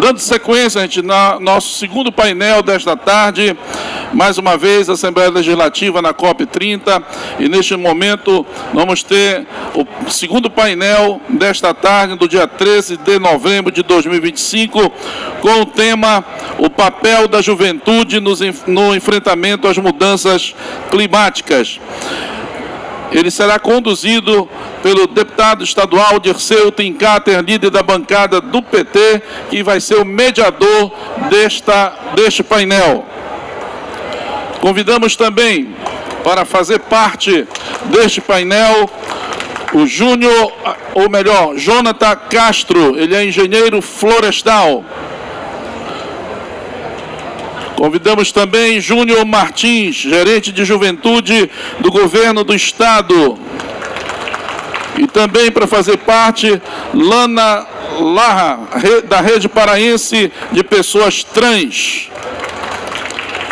Dando sequência, gente, no nosso segundo painel desta tarde, mais uma vez, a Assembleia Legislativa na COP30, e neste momento vamos ter o segundo painel desta tarde, do dia 13 de novembro de 2025, com o tema o papel da juventude no enfrentamento às mudanças climáticas. Ele será conduzido pelo deputado estadual Dirceu Tinkater, líder da bancada do PT, que vai ser o mediador deste painel. Convidamos também para fazer parte deste painel o Jonathan Castro, ele é engenheiro florestal. Convidamos também Júnior Martins, gerente de juventude do governo do estado. E também para fazer parte, Lana Larra, da Rede Paraense de Pessoas Trans.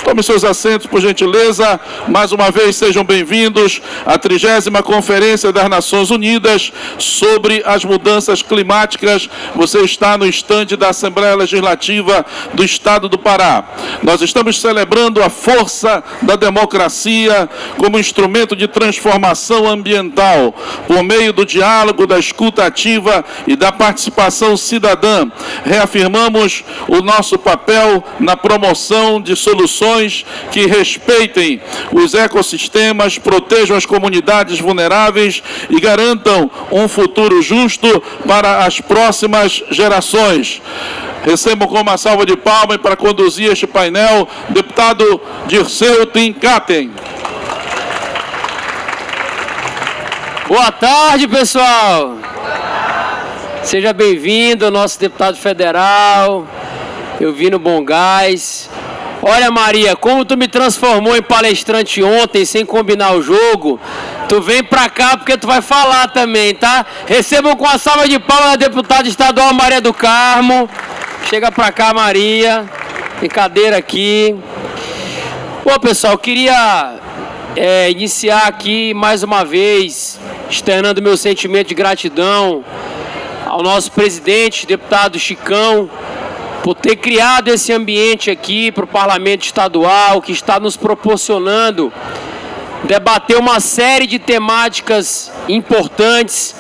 Tome seus assentos, por gentileza. Mais uma vez, sejam bem-vindos à 30ª Conferência das Nações Unidas sobre as mudanças climáticas. Você está no estande da Assembleia Legislativa do Estado do Pará. Nós estamos celebrando a força da democracia como instrumento de transformação ambiental, por meio do diálogo, da escuta ativa e da participação cidadã. Reafirmamos o nosso papel na promoção de soluções que respeitem os ecossistemas, protejam as comunidades vulneráveis e garantam um futuro justo para as próximas gerações. Recebam com uma salva de palmas para conduzir este painel, deputado Dirceu Tinkater. Boa tarde, pessoal. Seja bem-vindo, nosso deputado federal, Elvino Bongás. Olha, Maria, como tu me transformou em palestrante ontem, sem combinar o jogo, tu vem pra cá porque tu vai falar também, tá? Recebam com a salva de palmas a deputada estadual Maria do Carmo. Chega pra cá, Maria. Tem cadeira aqui. Bom, pessoal, queria iniciar aqui mais uma vez, externando meu sentimento de gratidão ao nosso presidente, deputado Chicão, por ter criado esse ambiente aqui para o Parlamento Estadual, que está nos proporcionando debater uma série de temáticas importantes,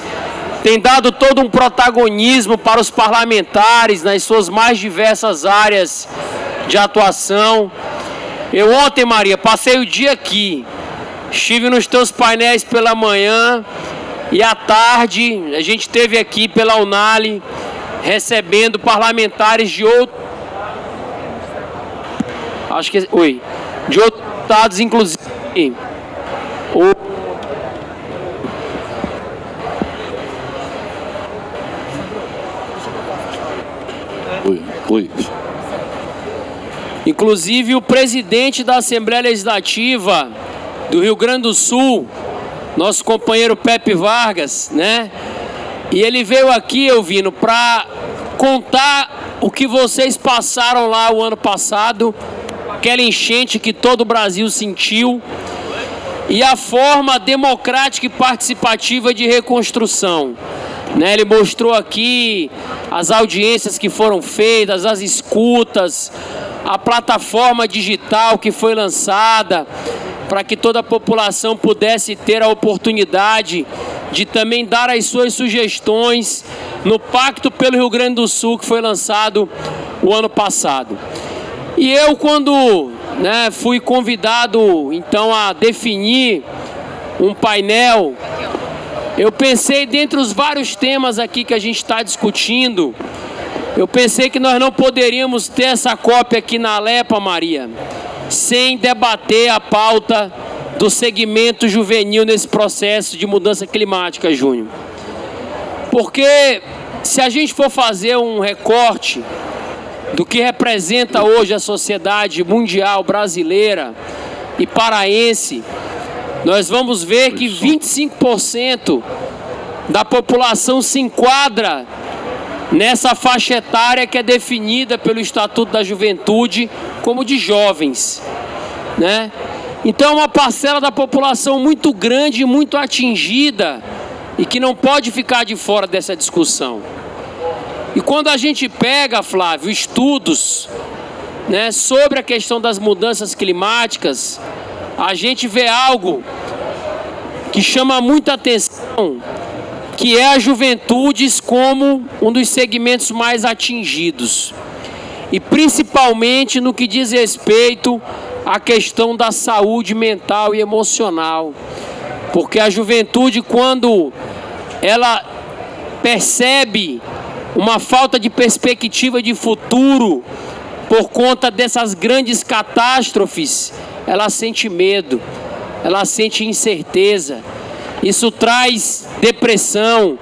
tem dado todo um protagonismo para os parlamentares nas suas mais diversas áreas de atuação. Eu ontem, Maria, passei o dia aqui, estive nos teus painéis pela manhã e à tarde a gente esteve aqui pela Unali, recebendo parlamentares de outros estados, inclusive inclusive o presidente da Assembleia Legislativa do Rio Grande do Sul, nosso companheiro Pepe Vargas, né? E ele veio aqui, Elvino, para contar o que vocês passaram lá o ano passado, aquela enchente que todo o Brasil sentiu, e a forma democrática e participativa de reconstrução. Né? Ele mostrou aqui as audiências que foram feitas, as escutas, a plataforma digital que foi lançada, para que toda a população pudesse ter a oportunidade de também dar as suas sugestões no Pacto pelo Rio Grande do Sul, que foi lançado o ano passado. E eu, quando fui convidado então a definir um painel, eu pensei, dentre os vários temas aqui que a gente está discutindo, eu pensei que nós não poderíamos ter essa COP aqui na Alepa, Maria, sem debater a pauta do segmento juvenil nesse processo de mudança climática, Júnior. Porque se a gente for fazer um recorte do que representa hoje a sociedade mundial brasileira e paraense, nós vamos ver que 25% da população se enquadra nessa faixa etária que é definida pelo Estatuto da Juventude como de jovens, né? Então é uma parcela da população muito grande e muito atingida e que não pode ficar de fora dessa discussão. E quando a gente pega, Flávio, estudos, né, sobre a questão das mudanças climáticas, a gente vê algo que chama muita atenção, que é a juventude como um dos segmentos mais atingidos. E principalmente no que diz respeito à questão da saúde mental e emocional. Porque a juventude, quando ela percebe uma falta de perspectiva de futuro por conta dessas grandes catástrofes, ela sente medo, ela sente incerteza. Isso traz depressão,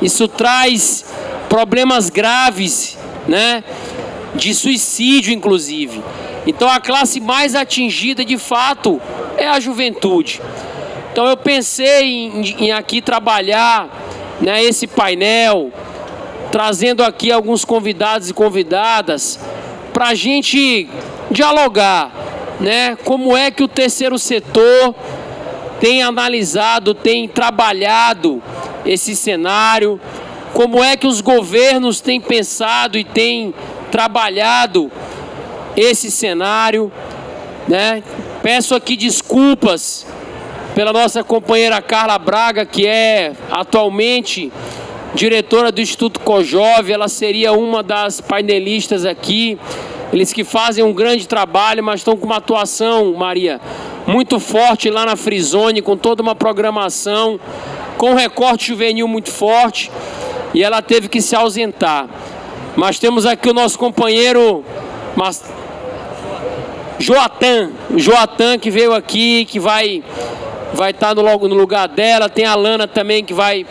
isso traz problemas graves, né? De suicídio, inclusive. Então, a classe mais atingida, de fato, é a juventude. Então, eu pensei em aqui trabalhar, né, esse painel, trazendo aqui alguns convidados e convidadas para a gente dialogar, né? Como é que o terceiro setor tem analisado, tem trabalhado esse cenário, como é que os governos têm pensado e têm trabalhado esse cenário, né? Peço aqui desculpas pela nossa companheira Carla Braga, que é atualmente diretora do Instituto Cojove. Ela seria uma das painelistas aqui. Eles que fazem um grande trabalho, mas estão com uma atuação, Maria, muito forte lá na Free Zone, com toda uma programação, com um recorte juvenil muito forte, e ela teve que se ausentar. Mas temos aqui o nosso companheiro Joatan, que veio aqui, que vai estar no lugar dela. Tem a Lana também, que vai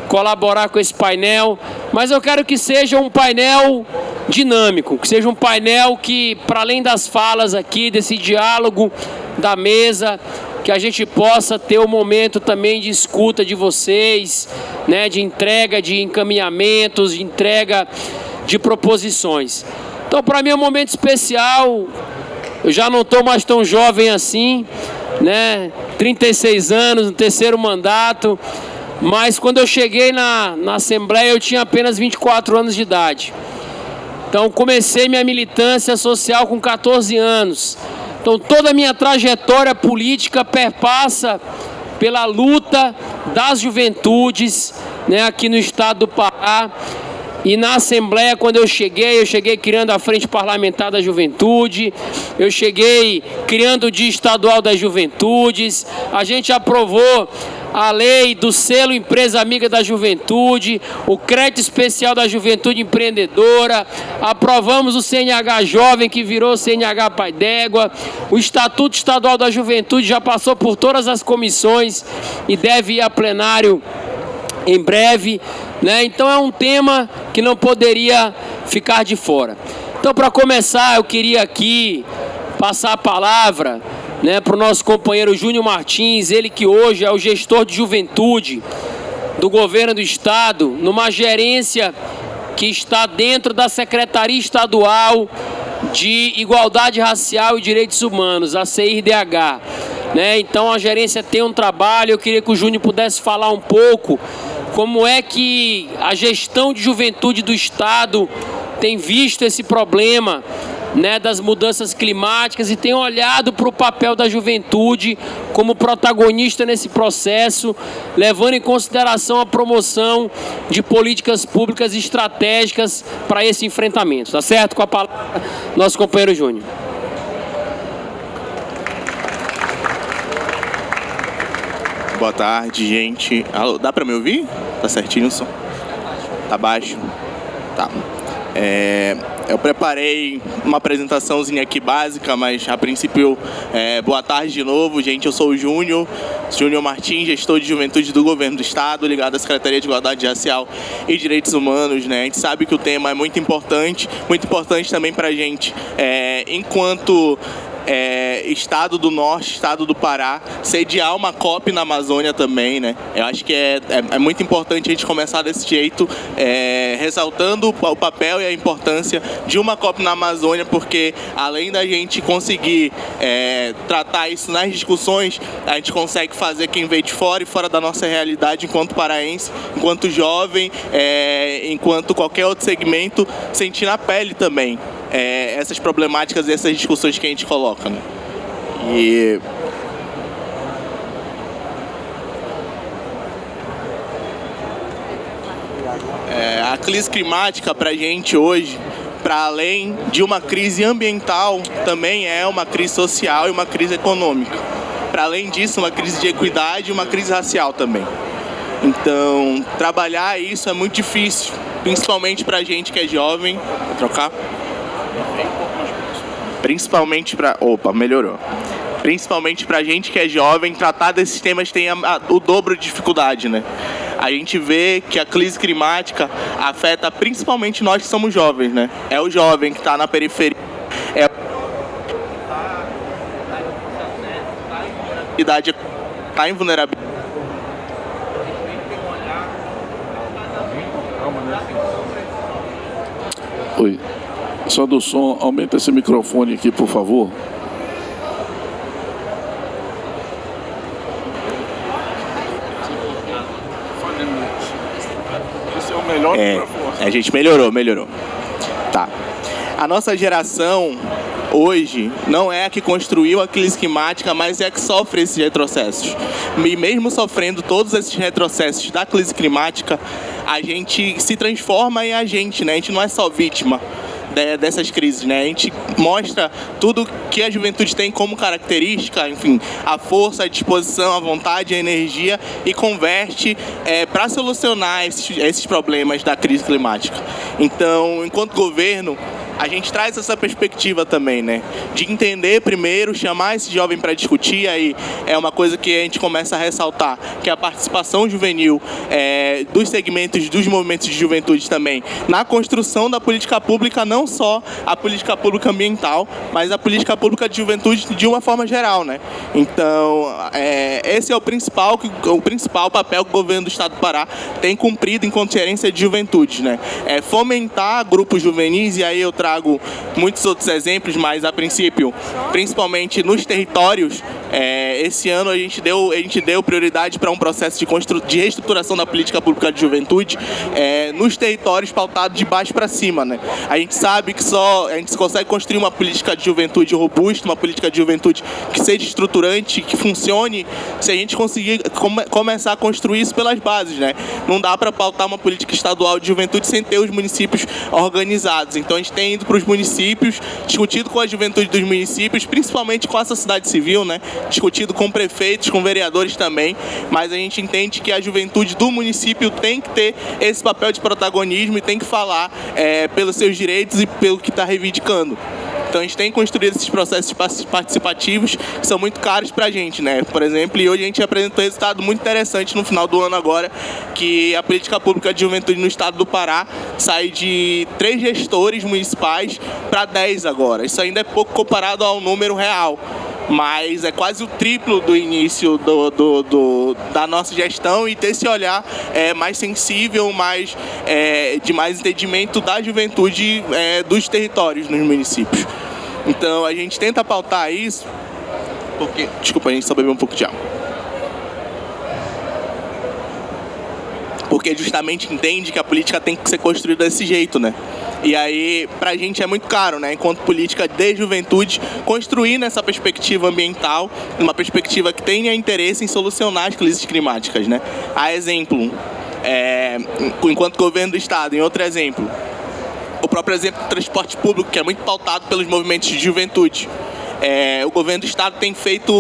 colaborar com esse painel. Mas eu quero que seja um painel dinâmico, que seja um painel que, para além das falas aqui, desse diálogo da mesa, que a gente possa ter um momento também de escuta de vocês, né, de entrega de encaminhamentos, de entrega de proposições. Então, para mim é um momento especial. Eu já não estou mais tão jovem assim, né? 36 anos, no terceiro mandato. Mas quando eu cheguei na Assembleia, eu tinha apenas 24 anos de idade. Então, comecei minha militância social com 14 anos. Então, toda a minha trajetória política perpassa pela luta das juventudes, né, aqui no estado do Pará. E na Assembleia, quando eu cheguei criando a Frente Parlamentar da Juventude, eu cheguei criando o Dia Estadual das Juventudes, a gente aprovou a lei do selo Empresa Amiga da Juventude, o crédito especial da Juventude Empreendedora, aprovamos o CNH Jovem, que virou CNH Pai d'Égua, o Estatuto Estadual da Juventude já passou por todas as comissões e deve ir a plenário em breve, né? Então é um tema que não poderia ficar de fora. Então, para começar, eu queria aqui passar a palavra, né, para o nosso companheiro Júnior Martins, ele que hoje é o gestor de juventude do governo do estado, numa gerência que está dentro da Secretaria Estadual de Igualdade Racial e Direitos Humanos, a CIRDH, né? Então a gerência tem um trabalho. Eu queria que o Júnior pudesse falar um pouco como é que a gestão de juventude do estado tem visto esse problema, né, das mudanças climáticas e tem olhado para o papel da juventude como protagonista nesse processo, levando em consideração a promoção de políticas públicas estratégicas para esse enfrentamento. Tá certo? Com a palavra, nosso companheiro Júnior. Boa tarde, gente. Alô, dá pra me ouvir? Tá certinho o som? Tá baixo? Tá. Eu preparei uma apresentaçãozinha aqui básica, mas a princípio, boa tarde de novo, gente. Eu sou o Júnior Martins, gestor de juventude do governo do estado, ligado à Secretaria de Igualdade Racial e Direitos Humanos, né? A gente sabe que o tema é muito importante também pra gente, enquanto estado do Norte, estado do Pará, sediar uma COP na Amazônia também, né? Eu acho que é muito importante a gente começar desse jeito, ressaltando o papel e a importância de uma COP na Amazônia, porque além da gente conseguir tratar isso nas discussões, a gente consegue fazer quem veio de fora e fora da nossa realidade enquanto paraense, enquanto jovem, enquanto qualquer outro segmento, sentir na pele também essas problemáticas e essas discussões que a gente coloca, né? E a crise climática para a gente hoje, para além de uma crise ambiental, também é uma crise social e uma crise econômica. Para além disso, uma crise de equidade e uma crise racial também. Então, trabalhar isso é muito difícil, principalmente para a gente que é jovem. Vou trocar? Principalmente para... Opa, melhorou. Principalmente para a gente que é jovem, tratar desses temas tem o dobro de dificuldade, né? A gente vê que a crise climática afeta principalmente nós que somos jovens, né? É o jovem que está na periferia, é a idade, está em vulnerabilidade. Oi, só do som, aumenta esse microfone aqui, por favor. Esse é o melhor microfone. A gente melhorou. Tá. A nossa geração hoje não é a que construiu a crise climática, mas é a que sofre esses retrocessos. E mesmo sofrendo todos esses retrocessos da crise climática, a gente se transforma em agente, né? A gente não é só vítima dessas crises, né? A gente mostra tudo que a juventude tem como característica, enfim, a força, a disposição, a vontade, a energia, e converte para solucionar esses problemas da crise climática. Então, enquanto governo, a gente traz essa perspectiva também, né? De entender primeiro, chamar esse jovem para discutir, aí é uma coisa que a gente começa a ressaltar, que é a participação juvenil dos segmentos, dos movimentos de juventude também, na construção da política pública, não só a política pública ambiental, mas a política pública de juventude de uma forma geral, né? Então, esse é o principal papel que o governo do Estado do Pará tem cumprido enquanto gerência de juventude, né? Fomentar grupos juvenis, e aí eu trago muitos outros exemplos, mas a princípio, principalmente nos territórios, esse ano a gente deu prioridade para um processo de reestruturação da política pública de juventude nos territórios pautados de baixo para cima, né? A gente sabe que a gente consegue construir uma política de juventude robusta, uma política de juventude que seja estruturante, que funcione, se a gente conseguir começar a construir isso pelas bases, né? Não dá para pautar uma política estadual de juventude sem ter os municípios organizados. Então a gente tem ido para os municípios, discutido com a juventude dos municípios, principalmente com a sociedade civil, né? Discutido com prefeitos, com vereadores também, mas a gente entende que a juventude do município tem que ter esse papel de protagonismo e tem que falar pelos seus direitos e pelo que está reivindicando. Então a gente tem construído esses processos participativos que são muito caros para a gente, né? Por exemplo, e hoje a gente apresentou um resultado muito interessante no final do ano agora, que a política pública de juventude no estado do Pará sai de 3 gestores municipais para 10 agora. Isso ainda é pouco comparado ao número real, mas é quase o triplo do início da nossa gestão, e ter esse olhar mais sensível, de mais entendimento da juventude dos territórios nos municípios. Então a gente tenta pautar isso, porque... Desculpa, a gente só bebeu um pouco de água. Porque justamente entende que a política tem que ser construída desse jeito, né? E aí, pra gente é muito caro, né? Enquanto política de juventude, construir nessa perspectiva ambiental, uma perspectiva que tenha interesse em solucionar as crises climáticas, né? A exemplo, enquanto governo do Estado, em outro exemplo, o próprio exemplo do transporte público, que é muito pautado pelos movimentos de juventude. O governo do Estado tem feito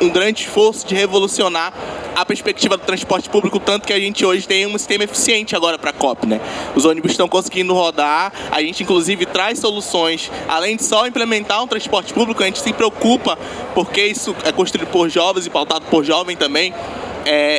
um grande esforço de revolucionar a perspectiva do transporte público, tanto que a gente hoje tem um sistema eficiente agora para a COP, né? Os ônibus estão conseguindo rodar, a gente inclusive traz soluções, além de só implementar um transporte público, a gente se preocupa, porque isso é construído por jovens e pautado por jovem também,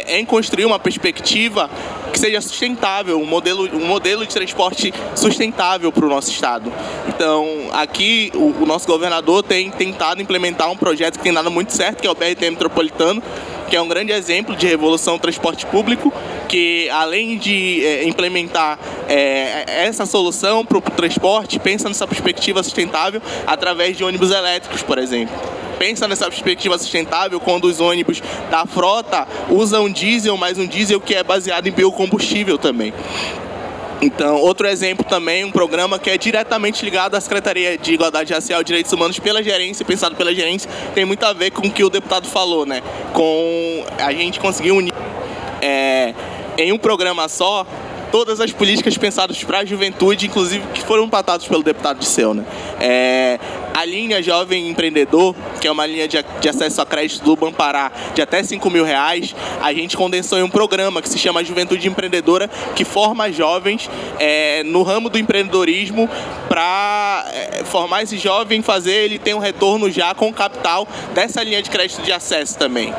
em construir uma perspectiva que seja sustentável, um modelo de transporte sustentável para o nosso estado. Então, aqui o nosso governador tem tentado implementar um projeto que tem dado muito certo, que é o BRT Metropolitano, que é um grande exemplo de revolução do transporte público, que além de implementar essa solução para o transporte, pensa nessa perspectiva sustentável através de ônibus elétricos, por exemplo. Pensa nessa perspectiva sustentável quando os ônibus da frota usam diesel, mas um diesel que é baseado em biocombustível também. Então, outro exemplo também, um programa que é diretamente ligado à Secretaria de Igualdade Racial e Direitos Humanos pela gerência, pensado pela gerência, tem muito a ver com o que o deputado falou, né? Com a gente conseguir unir em um programa só todas as políticas pensadas para a juventude, inclusive que foram empatadas pelo deputado Disseu, né? A linha Jovem Empreendedor, que é uma linha de acesso a crédito do Banpará de até R$5.000, a gente condensou em um programa que se chama Juventude Empreendedora, que forma jovens no ramo do empreendedorismo para formar esse jovem, fazer ele ter um retorno já com capital dessa linha de crédito de acesso também.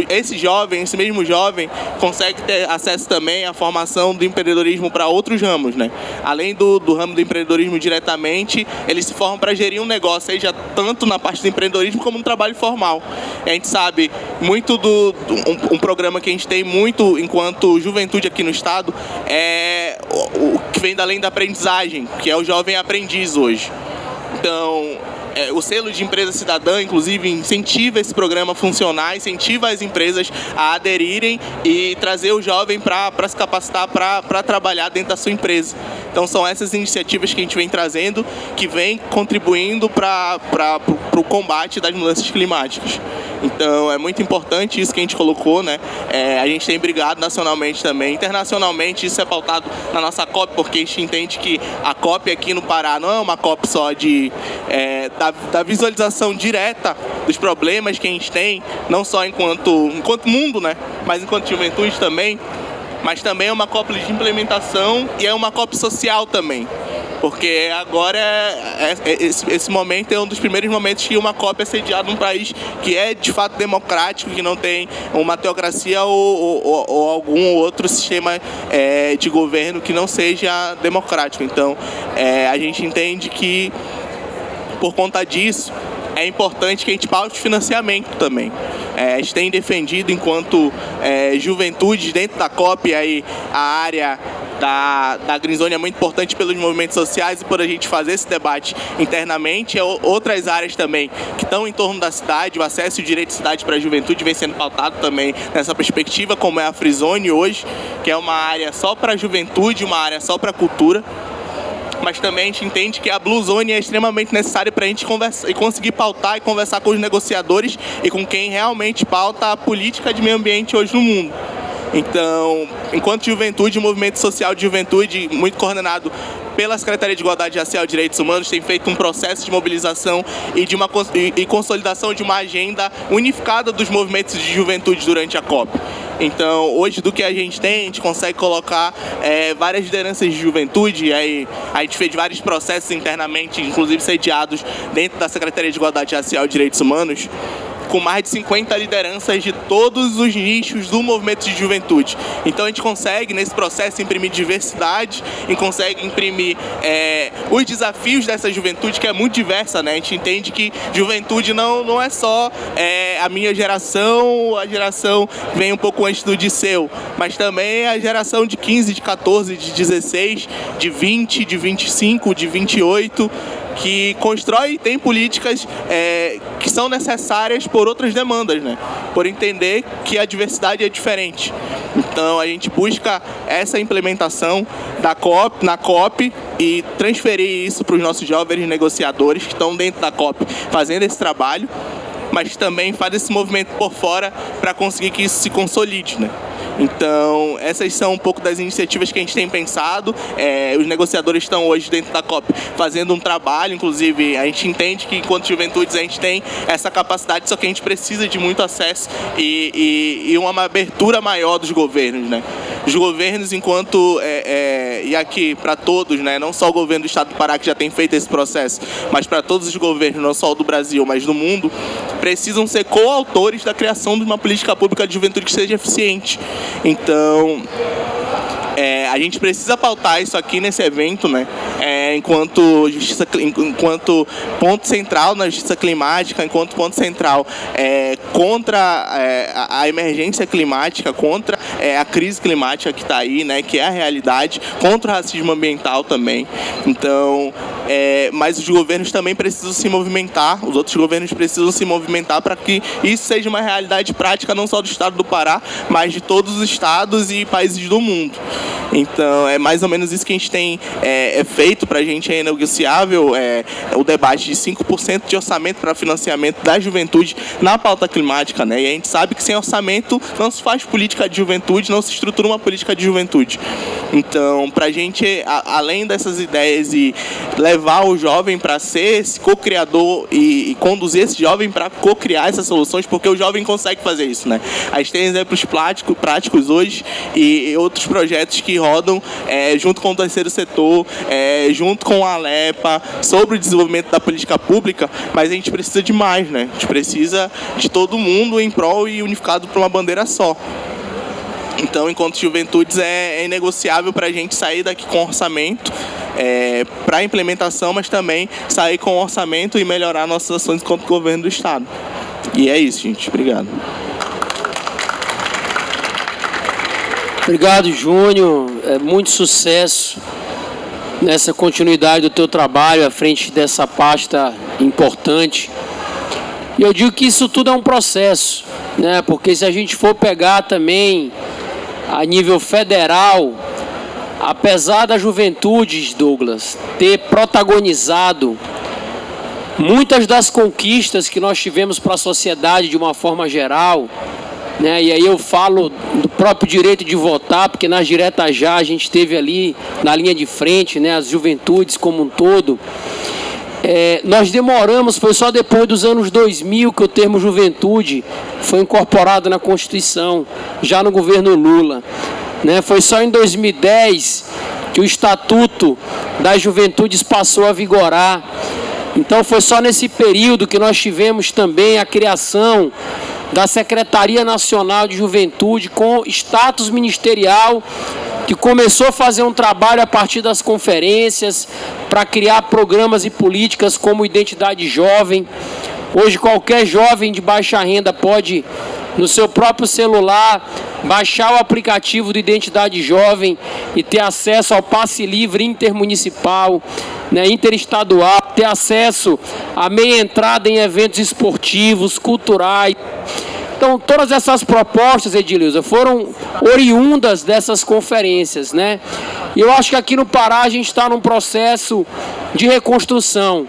Esse mesmo jovem, consegue ter acesso também à formação do empreendedorismo para outros ramos, né? Além do ramo do empreendedorismo diretamente, eles se formam para gerir um negócio, seja tanto na parte do empreendedorismo como no trabalho formal. A gente sabe muito um programa que a gente tem muito enquanto juventude aqui no estado é o que vem da além da aprendizagem, que é o jovem aprendiz hoje. Então, o selo de empresa cidadã, inclusive, incentiva esse programa a funcionar, incentiva as empresas a aderirem e trazer o jovem para se capacitar para trabalhar dentro da sua empresa. Então, são essas iniciativas que a gente vem trazendo, que vem contribuindo para o combate das mudanças climáticas. Então, é muito importante isso que a gente colocou, né? A gente tem brigado nacionalmente também. Internacionalmente, isso é pautado na nossa COP, porque a gente entende que a COP aqui no Pará não é uma COP só da visualização direta dos problemas que a gente tem, não só enquanto mundo, né? Mas enquanto juventude também, mas também é uma COP de implementação e é uma COP social também. Porque agora esse momento é um dos primeiros momentos que uma COP é sediada num país que é de fato democrático, que não tem uma teocracia ou algum outro sistema de governo que não seja democrático. Então, a gente entende que, por conta disso, é importante que a gente paute financiamento também. A gente tem defendido, enquanto juventude, dentro da COP, aí, a área da Green Zone é muito importante pelos movimentos sociais e por a gente fazer esse debate internamente. Outras áreas também que estão em torno da cidade, o acesso e o direito de cidade para a juventude vem sendo pautado também nessa perspectiva, como é a Free Zone hoje, que é uma área só para a juventude, uma área só para a cultura. Mas também a gente entende que a Blue Zone é extremamente necessária para a gente conversar e conseguir pautar e conversar com os negociadores e com quem realmente pauta a política de meio ambiente hoje no mundo. Então, enquanto juventude, o movimento social de juventude, muito coordenado pela Secretaria de Igualdade Racial e Direitos Humanos, tem feito um processo de mobilização e consolidação de uma agenda unificada dos movimentos de juventude durante a COP. Então, hoje, do que a gente tem, a gente consegue colocar várias lideranças de juventude. Aí a gente fez vários processos internamente, inclusive sediados dentro da Secretaria de Igualdade Racial e Direitos Humanos, com mais de 50 lideranças de todos os nichos do movimento de juventude. Então a gente consegue, nesse processo, imprimir diversidade e consegue imprimir os desafios dessa juventude, que é muito diversa, né? A gente entende que juventude não é só a minha geração, a geração que vem um pouco antes do Disseu, mas também a geração de 15, de 14, de 16, de 20, de 25, de 28, que constrói e tem políticas que são necessárias por outras demandas, né? Por entender que a diversidade é diferente. Então a gente busca essa implementação na COP e transferir isso para os nossos jovens negociadores que estão dentro da COP fazendo esse trabalho, mas também faz esse movimento por fora para conseguir que isso se consolide, né? Então, essas são um pouco das iniciativas que a gente tem pensado. Os negociadores estão hoje dentro da COP fazendo um trabalho, inclusive a gente entende que enquanto juventudes a gente tem essa capacidade, só que a gente precisa de muito acesso e uma abertura maior dos governos, né? Os governos, enquanto, e aqui para todos, né? Não só o governo do estado do Pará, que já tem feito esse processo, mas para todos os governos, não só do Brasil, mas do mundo, precisam ser coautores da criação de uma política pública de juventude que seja eficiente. Então, a gente precisa pautar isso aqui nesse evento, né? Enquanto ponto central na justiça climática, enquanto ponto central contra a emergência climática, contra a crise climática que está aí, né? Que é a realidade, contra o racismo ambiental também. Então, mas os governos também precisam se movimentar, os outros governos precisam se movimentar para que isso seja uma realidade prática não só do estado do Pará, mas de todos os estados e países do mundo. Então, é mais ou menos isso que a gente tem feito. Para a gente é inegociável o debate de 5% de orçamento para financiamento da juventude na pauta climática, né? E a gente sabe que sem orçamento não se faz política de juventude, não se estrutura uma política de juventude. Então, para a gente, além dessas ideias e levar o jovem para ser esse co-criador e conduzir esse jovem para co-criar essas soluções, porque o jovem consegue fazer isso, né? A gente tem exemplos práticos hoje e outros projetos que rodam junto com o terceiro setor, junto com a Alepa, sobre o desenvolvimento da política pública, mas a gente precisa de mais, né? A gente precisa de todo mundo em prol e unificado por uma bandeira só. Então, enquanto juventudes, é inegociável para a gente sair daqui com orçamento para implementação, mas também sair com orçamento e melhorar nossas ações enquanto governo do Estado. E é isso, gente. Obrigado. Obrigado, Júnior. Muito sucesso nessa continuidade do teu trabalho à frente dessa pasta importante. E eu digo que isso tudo é um processo, né? Porque se a gente for pegar também a nível federal, apesar da juventude, Douglas, ter protagonizado muitas das conquistas que nós tivemos para a sociedade de uma forma geral, né? E aí eu falo do próprio direito de votar, porque nas diretas já a gente teve ali na linha de frente, né, as juventudes como um todo. Nós demoramos, foi só depois dos anos 2000 que o termo juventude foi incorporado na Constituição, já no governo Lula, né? Foi só em 2010 que o Estatuto das Juventudes passou a vigorar. Então foi só nesse período que nós tivemos também a criação da Secretaria Nacional de Juventude com status ministerial, que começou a fazer um trabalho a partir das conferências para criar programas e políticas como Identidade Jovem. Hoje qualquer jovem de baixa renda pode, no seu próprio celular, baixar o aplicativo do Identidade Jovem e ter acesso ao passe livre intermunicipal, né, interestadual, ter acesso à meia entrada em eventos esportivos, culturais. Então, todas essas propostas, Edileuza, foram oriundas dessas conferências, né? E eu acho que aqui no Pará a gente está num processo de reconstrução.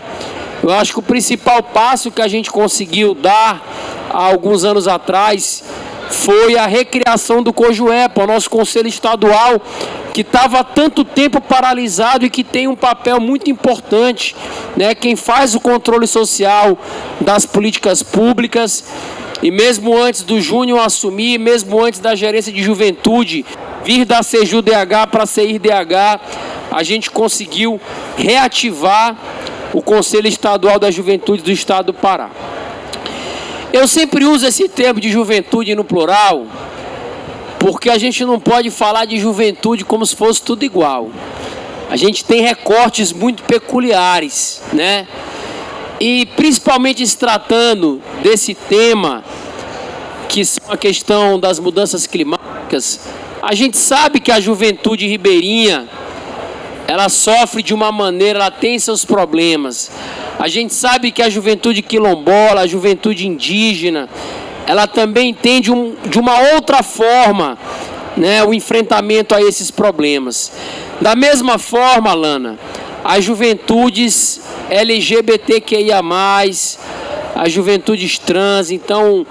Eu acho que o principal passo que a gente conseguiu dar há alguns anos atrás foi a recriação do COJUEPA, o nosso Conselho Estadual, que estava há tanto tempo paralisado e que tem um papel muito importante, né? Quem faz o controle social das políticas públicas. E mesmo antes do Júnior assumir, mesmo antes da gerência de juventude vir da CEJU-DH para a CEIR-DH, a gente conseguiu reativar o Conselho Estadual da Juventude do Estado do Pará. Eu sempre uso esse termo de juventude no plural, porque a gente não pode falar de juventude como se fosse tudo igual. A gente tem recortes muito peculiares, né? E principalmente se tratando desse tema, que são a questão das mudanças climáticas, a gente sabe que a juventude ribeirinha, ela sofre de uma maneira, ela tem seus problemas. A gente sabe que a juventude quilombola, a juventude indígena, ela também tem de uma outra forma, né, o enfrentamento a esses problemas. Da mesma forma, Lana, as juventudes LGBTQIA+, as juventudes trans. Então,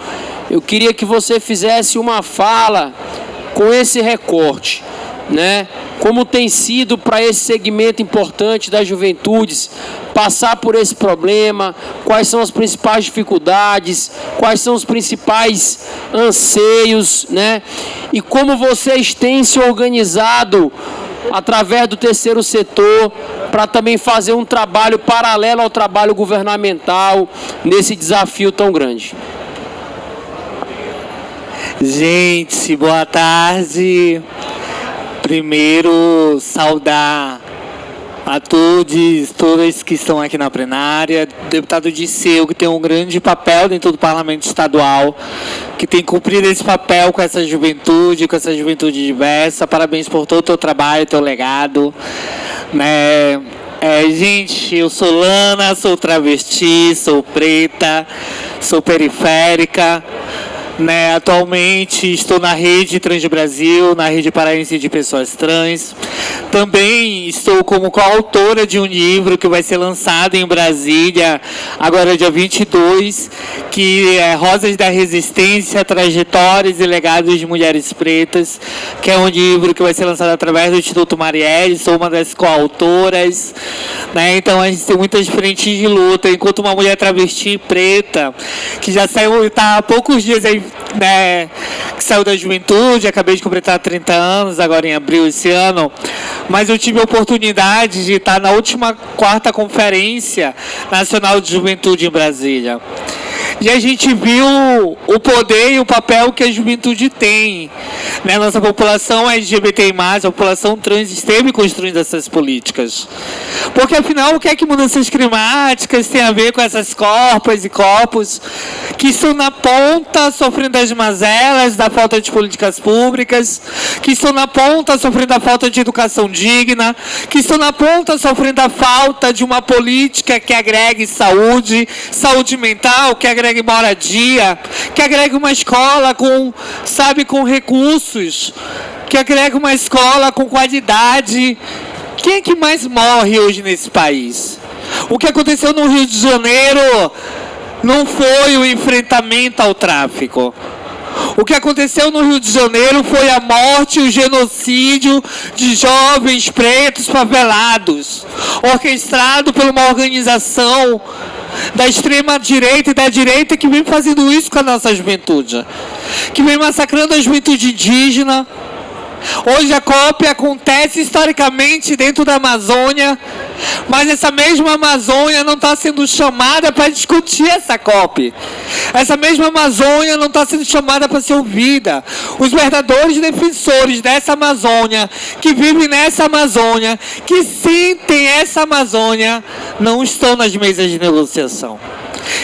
eu queria que você fizesse uma fala com esse recorte, né? Como tem sido para esse segmento importante das juventudes passar por esse problema, quais são as principais dificuldades, quais são os principais anseios, né? E como vocês têm se organizado através do terceiro setor para também fazer um trabalho paralelo ao trabalho governamental nesse desafio tão grande. Gente, boa tarde. Primeiro, saudar a todas que estão aqui na plenária, deputado Diceu, que tem um grande papel dentro do Parlamento Estadual, que tem cumprido esse papel com essa juventude diversa. Parabéns por todo o teu trabalho, teu legado, né? Gente, eu sou Lana, sou travesti, sou preta, sou periférica, né? Atualmente estou na Rede Trans Brasil, na Rede Paraense de Pessoas Trans. Também estou como coautora de um livro que vai ser lançado em Brasília, agora dia 22, que é Rosas da Resistência, Trajetórias e Legados de Mulheres Pretas, que é um livro que vai ser lançado através do Instituto Marielle. Sou uma das coautoras, né? Então a gente tem muitas frentes de luta, enquanto uma mulher travesti preta, que já saiu, está há poucos dias aí, né, que saiu da juventude, acabei de completar 30 anos, agora em abril esse ano, mas eu tive a oportunidade de estar na última 4ª Conferência Nacional de Juventude em Brasília. E a gente viu o poder e o papel que a juventude tem, né? Nossa população LGBT+, a população trans, esteve construindo essas políticas. Porque, afinal, o que é que mudanças climáticas tem a ver com essas corpas e corpos que estão na ponta sofrendo as mazelas da falta de políticas públicas, que estão na ponta sofrendo a falta de educação digna, que estão na ponta sofrendo a falta de uma política que agregue saúde mental, que agregue moradia, que agregue uma escola com recursos, que agregue uma escola com qualidade. Quem é que mais morre hoje nesse país? O que aconteceu no Rio de Janeiro não foi o enfrentamento ao tráfico. O que aconteceu no Rio de Janeiro foi a morte e o genocídio de jovens pretos favelados, orquestrado por uma organização da extrema-direita e da direita que vem fazendo isso com a nossa juventude, que vem massacrando a juventude indígena. Hoje a COP acontece historicamente dentro da Amazônia, mas essa mesma Amazônia não está sendo chamada para discutir essa COP. Essa mesma Amazônia não está sendo chamada para ser ouvida. Os verdadeiros defensores dessa Amazônia, que vivem nessa Amazônia, que sentem essa Amazônia, não estão nas mesas de negociação.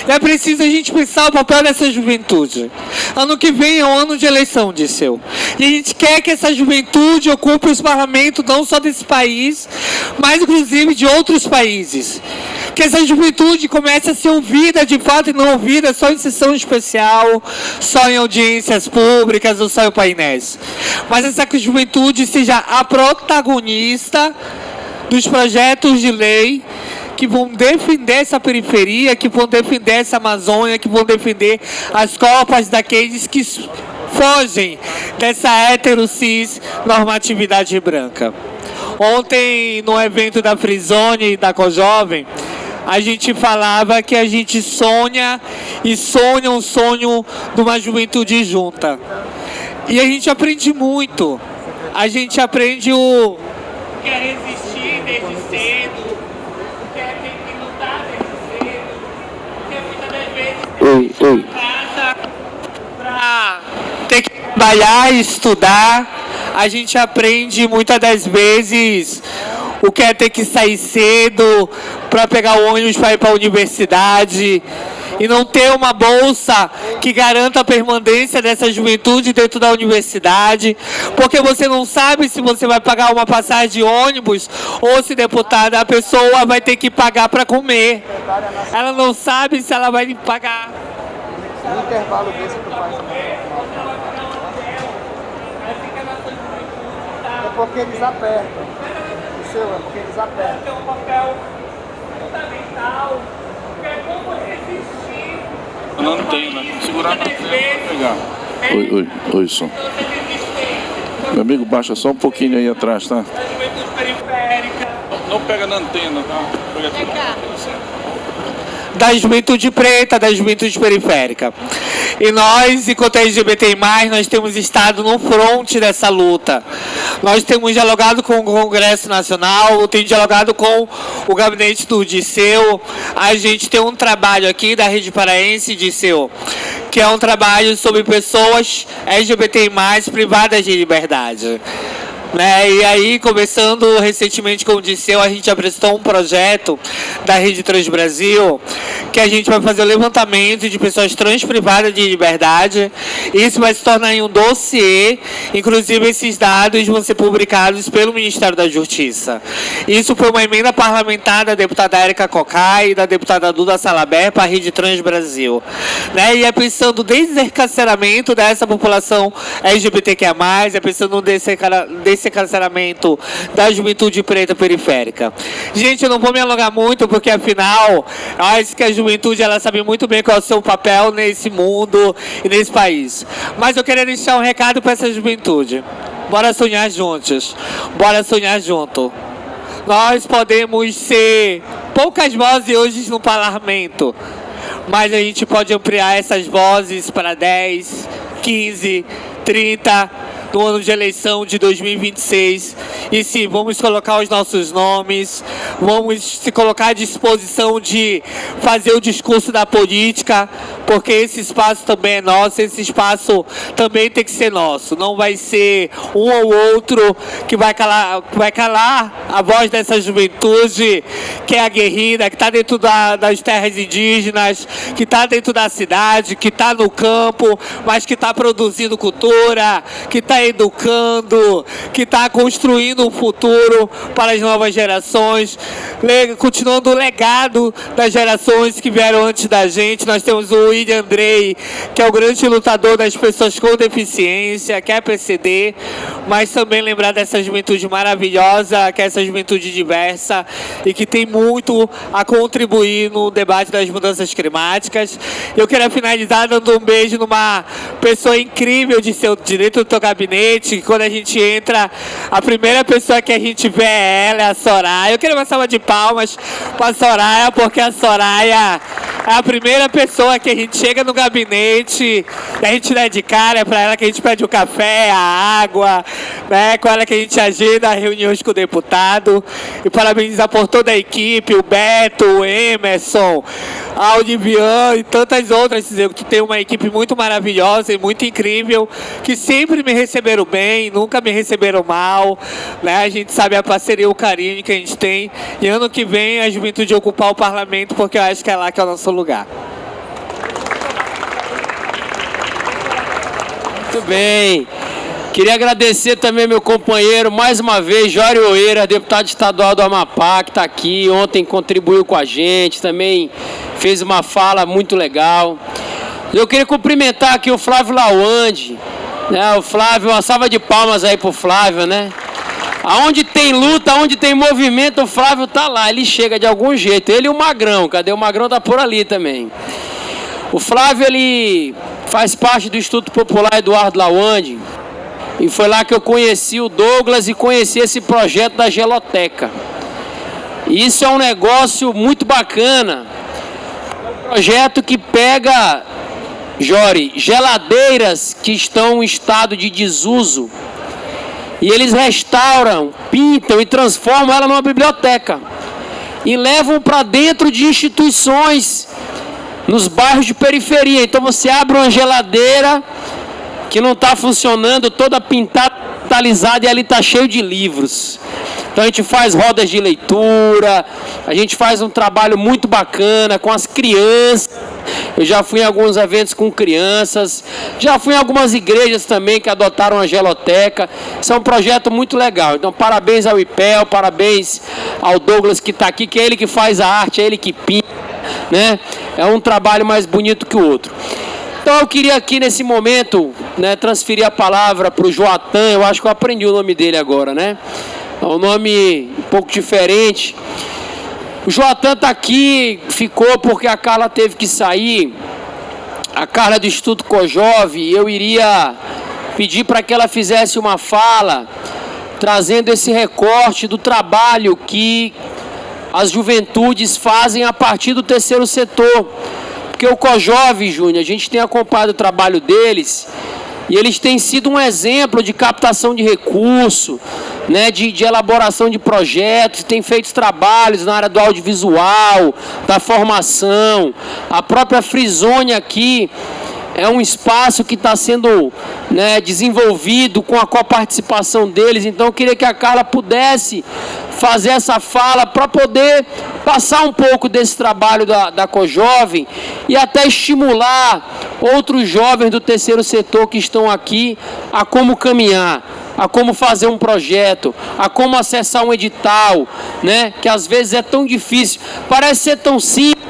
É preciso a gente pensar o papel dessa juventude. Ano que vem é um ano de eleição, Diceu. E a gente quer que essa juventude ocupe os parlamentos não só desse país, mas inclusive de outros países. Que essa juventude comece a ser ouvida de fato e não ouvida só em sessão especial, só em audiências públicas ou só em painéis. Mas essa juventude seja a protagonista dos projetos de lei que vão defender essa periferia, que vão defender essa Amazônia, que vão defender as copas daqueles que fogem dessa heterocis normatividade branca. Ontem, no evento da Frizone e da Cojovem, a gente falava que a gente sonha um sonho de uma juventude junta. E a gente aprende muito. A gente aprende o que é resistir desde cedo, para ter que trabalhar e estudar. A gente aprende muitas das vezes o que é ter que sair cedo para pegar o ônibus para ir para a universidade e não ter uma bolsa que garanta a permanência dessa juventude dentro da universidade, porque você não sabe se você vai pagar uma passagem de ônibus ou se, deputada, a pessoa vai ter que pagar para comer. Ela não sabe se ela vai pagar. No intervalo desse tu faz. É porque eles apertam. O seu é porque eles apertam. Tem um papel fundamental, que é como resistir. Não tem, segurar na tela para pegar. Oi, som. Meu amigo, baixa só um pouquinho aí atrás, tá? Não pega na antena, tá? Da juventude preta, da juventude periférica. E nós, enquanto LGBT+, nós temos estado no fronte dessa luta. Nós temos dialogado com o Congresso Nacional, temos dialogado com o gabinete do Diceu. A gente tem um trabalho aqui da Rede Paraense, Diceu, que é um trabalho sobre pessoas LGBT+, privadas de liberdade. né? E aí, começando recentemente com o Disseu, a gente apresentou um projeto da Rede Trans Brasil, que a gente vai fazer o levantamento de pessoas trans privadas de liberdade. Isso vai se tornar em um dossiê, inclusive esses dados vão ser publicados pelo Ministério da Justiça. Isso foi uma emenda parlamentar da deputada Érica Cocai e da deputada Duda Salabert para a Rede Trans Brasil, né? E é pensando no desencarceramento dessa população LGBTQIA+, é pensando no desencarceramento da juventude preta periférica. Gente, eu não vou me alongar muito, porque afinal, eu acho que a juventude, ela sabe muito bem qual é o seu papel nesse mundo e nesse país. Mas eu queria deixar um recado para essa juventude. Bora sonhar juntos. Bora sonhar junto. Nós podemos ser poucas vozes hoje no parlamento, mas a gente pode ampliar essas vozes para 10, 15, 30 no ano de eleição de 2026. E sim, vamos colocar os nossos nomes, vamos se colocar à disposição de fazer o discurso da política, porque esse espaço também é nosso, esse espaço também tem que ser nosso. Não vai ser um ou outro que vai calar a voz dessa juventude que é aguerrida, que está dentro das terras indígenas, que está dentro da cidade, que está no campo, mas que está produzindo cultura, que está educando, que está construindo um futuro para as novas gerações, continuando o legado das gerações que vieram antes da gente. Nós temos o William Andrei, que é o grande lutador das pessoas com deficiência, que é PCD, mas também lembrar dessa juventude maravilhosa, que é essa juventude diversa e que tem muito a contribuir no debate das mudanças climáticas. Eu quero finalizar dando um beijo numa pessoa incrível de seu direito do teu gabinete, que quando a gente entra, a primeira pessoa que a gente vê é ela, é a Soraya. Eu quero uma salva de palmas para a Soraya, porque a Soraya é a primeira pessoa que a gente chega no gabinete e a gente dá de cara, é para ela que a gente pede o café, a água, né? Com ela que a gente agenda reuniões com o deputado. E parabenizar por toda a equipe, o Beto, o Emerson, a Olivian e tantas outras. Dizer que tu tem uma equipe muito maravilhosa e muito incrível, que sempre me receberam bem, nunca me receberam mal, né? A gente sabe a parceria e o carinho que a gente tem. E ano que vem a juventude ocupar o parlamento, porque eu acho que é lá que é o nosso lugar. Muito bem. Queria agradecer também meu companheiro, mais uma vez, Jório Oeira, deputado estadual do Amapá, que está aqui, ontem contribuiu com a gente, também fez uma fala muito legal. Eu queria cumprimentar aqui o Flávio Lawande, né? O Flávio, uma salva de palmas aí pro Flávio, né? Aonde tem luta, aonde tem movimento, o Flávio tá lá, ele chega de algum jeito. Ele e o Magrão, cadê o Magrão? Tá por ali também. O Flávio, ele faz parte do Instituto Popular Eduardo Lawande, e foi lá que eu conheci o Douglas e conheci esse projeto da Geloteca. E isso é um negócio muito bacana. É um projeto que pega, Jori, geladeiras que estão em estado de desuso, e eles restauram, pintam e transformam ela numa biblioteca. E levam para dentro de instituições, nos bairros de periferia. Então você abre uma geladeira que não está funcionando, toda pintada, digitalizada, e ali está cheio de livros. Então a gente faz rodas de leitura, a gente faz um trabalho muito bacana com as crianças. Eu já fui em alguns eventos com crianças, já fui em algumas igrejas também que adotaram a Geloteca. Isso é um projeto muito legal. Então parabéns ao IPEL, parabéns ao Douglas que está aqui, que é ele que faz a arte, é ele que pinta, né? É um trabalho mais bonito que o outro. Então eu queria aqui nesse momento, né, transferir a palavra para o Joatan. Eu acho que eu aprendi o nome dele agora, né? É um nome um pouco diferente. O Joatan está aqui, ficou porque a Carla teve que sair. A Carla do Instituto Cojove, eu iria pedir para que ela fizesse uma fala, trazendo esse recorte do trabalho que as juventudes fazem a partir do terceiro setor. Porque o Cojove, Júnior, a gente tem acompanhado o trabalho deles e eles têm sido um exemplo de captação de recurso, né, de elaboração de projetos, tem feito trabalhos na área do audiovisual, da formação. A própria Frizone aqui é um espaço que está sendo, né, desenvolvido com a coparticipação deles. Então eu queria que a Carla pudesse fazer essa fala para poder passar um pouco desse trabalho da COJovem e até estimular outros jovens do terceiro setor que estão aqui a como caminhar, a como fazer um projeto, a como acessar um edital, né? Que às vezes é tão difícil, parece ser tão simples,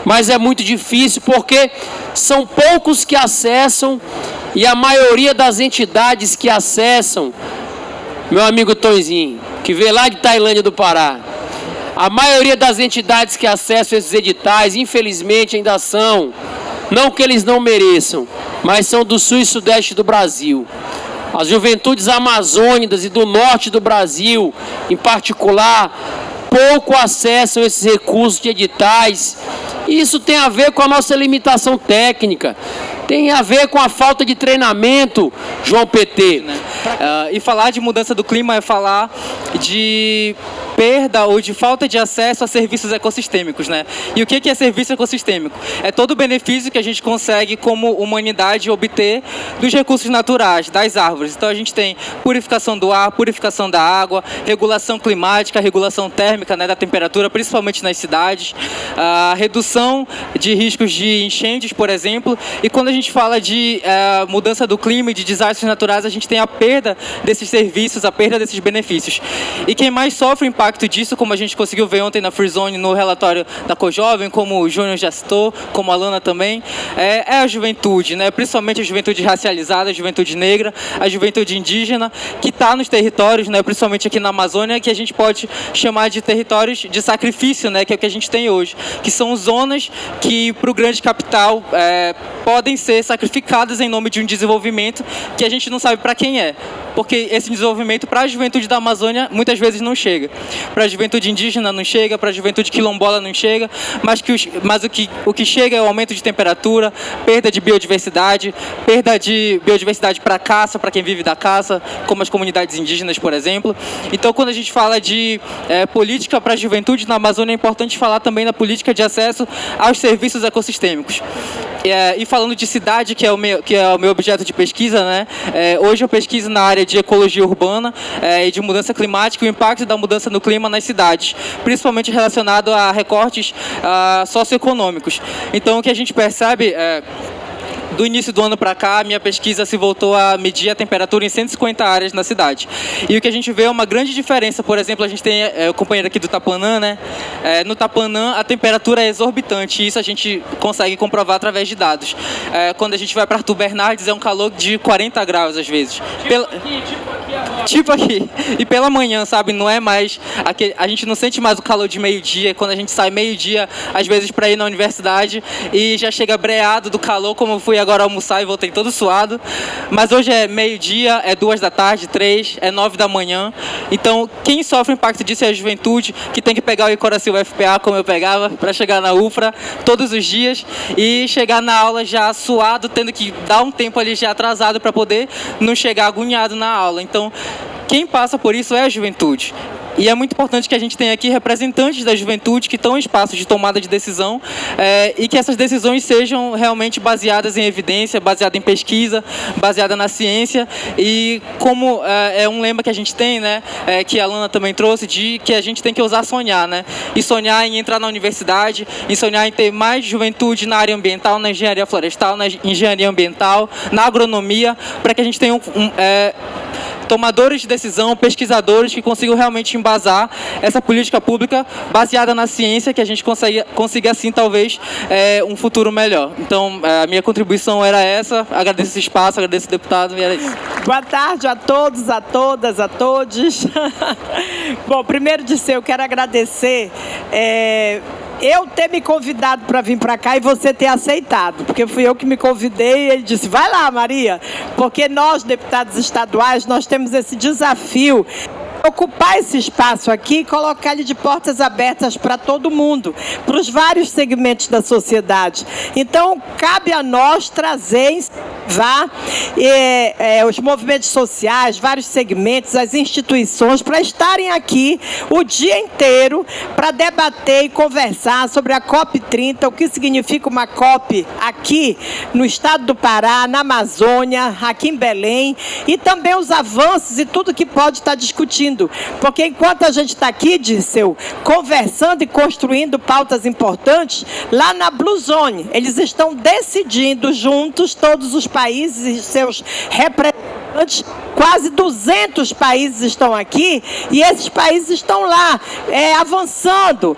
mas é muito difícil porque são poucos que acessam e a maioria das entidades que acessam, meu amigo Tonzinho, que veio lá de Tailândia do Pará, a maioria das entidades que acessam esses editais, infelizmente, ainda são, não que eles não mereçam, mas são do sul e sudeste do Brasil. As juventudes amazônicas e do norte do Brasil, em particular, pouco acessam esses recursos de editais. E isso tem a ver com a nossa limitação técnica, tem a ver com a falta de treinamento, João PT. E falar de mudança do clima é falar de perda ou de falta de acesso a serviços ecossistêmicos, né? E o que é serviço ecossistêmico? É todo o benefício que a gente consegue como humanidade obter dos recursos naturais, das árvores. Então a gente tem purificação do ar, purificação da água, regulação climática, regulação térmica, né, da temperatura, principalmente nas cidades, a redução de riscos de enchentes, por exemplo. E quando a gente fala de mudança do clima e de desastres naturais, a gente tem a perda desses serviços, a perda desses benefícios. E quem mais sofre o impacto disso, como a gente conseguiu ver ontem na Free Zone, no relatório da COJovem, como o Júnior já citou, como a Lana também, é a juventude, né? Principalmente a juventude racializada, a juventude negra, a juventude indígena, que está nos territórios, né? Principalmente aqui na Amazônia, que a gente pode chamar de territórios de sacrifício, né? Que é o que a gente tem hoje, que são zonas que, para o grande capital, podem ser sacrificadas em nome de um desenvolvimento que a gente não sabe para quem é, porque esse desenvolvimento para a juventude da Amazônia muitas vezes não chega. Para a juventude indígena não chega, para a juventude quilombola não chega, mas o que chega é o aumento de temperatura, perda de biodiversidade para caça, para quem vive da caça, como as comunidades indígenas, por exemplo. Então, quando a gente fala de política para a juventude na Amazônia, é importante falar também da política de acesso aos serviços ecossistêmicos. E falando de cidade, que é o meu objeto de pesquisa, né? Hoje eu pesquiso na área de ecologia urbana e de mudança climática, o impacto da mudança no clima nas cidades, principalmente relacionado a recortes socioeconômicos. Então, o que a gente percebe do início do ano para cá, a minha pesquisa se voltou a medir a temperatura em 150 áreas na cidade. E o que a gente vê é uma grande diferença. Por exemplo, a gente tem o companheiro aqui do Tapanã, né? No Tapanã, a temperatura é exorbitante, e isso a gente consegue comprovar através de dados. Quando a gente vai para Arthur Bernardes, é um calor de 40 graus, às vezes. Tipo aqui. E pela manhã, sabe? Não é mais... A gente não sente mais o calor de meio-dia. Quando a gente sai meio-dia, às vezes, para ir na universidade, e já chega breado do calor, como eu fui agora almoçar e voltei todo suado. Mas hoje é meio-dia, é 2 da tarde, 3, é 9 da manhã. Então, quem sofre o impacto disso é a juventude, que tem que pegar o Icoracil FPA, como eu pegava, para chegar na UFRA todos os dias e chegar na aula já suado, tendo que dar um tempo ali já atrasado para poder não chegar agoniado na aula. Então, quem passa por isso é a juventude. E é muito importante que a gente tenha aqui representantes da juventude que estão em espaços de tomada de decisão e que essas decisões sejam realmente baseadas em evidência, baseadas em pesquisa, baseadas na ciência. E como é um lema que a gente tem, né, que a Lana também trouxe, de que a gente tem que ousar sonhar, né? E sonhar em entrar na universidade, e sonhar em ter mais juventude na área ambiental, na engenharia florestal, na engenharia ambiental, na agronomia, para que a gente tenha tomadores de decisão, pesquisadores que consigam realmente embasar essa política pública baseada na ciência, que a gente consiga assim, talvez, um futuro melhor. Então, a minha contribuição era essa. Agradeço esse espaço, agradeço o deputado, e era isso. Boa tarde a todos, a todas, a todos. Bom, primeiro de ser, eu quero agradecer eu ter me convidado para vir para cá e você ter aceitado, porque fui eu que me convidei e ele disse, vai lá, Maria, porque nós, deputados estaduais, nós temos esse desafio. ocupar esse espaço aqui e colocar ele de portas abertas para todo mundo, para os vários segmentos da sociedade. Então, cabe a nós trazer, incentivar os movimentos sociais, vários segmentos, as instituições, para estarem aqui o dia inteiro para debater e conversar sobre a COP30, o que significa uma COP aqui no estado do Pará, na Amazônia, aqui em Belém, e também os avanços e tudo que pode estar discutindo. Porque enquanto a gente está aqui, Dirceu, conversando e construindo pautas importantes, lá na Blue Zone, eles estão decidindo juntos, todos os países e seus representantes, quase 200 países estão aqui, e esses países estão lá, avançando,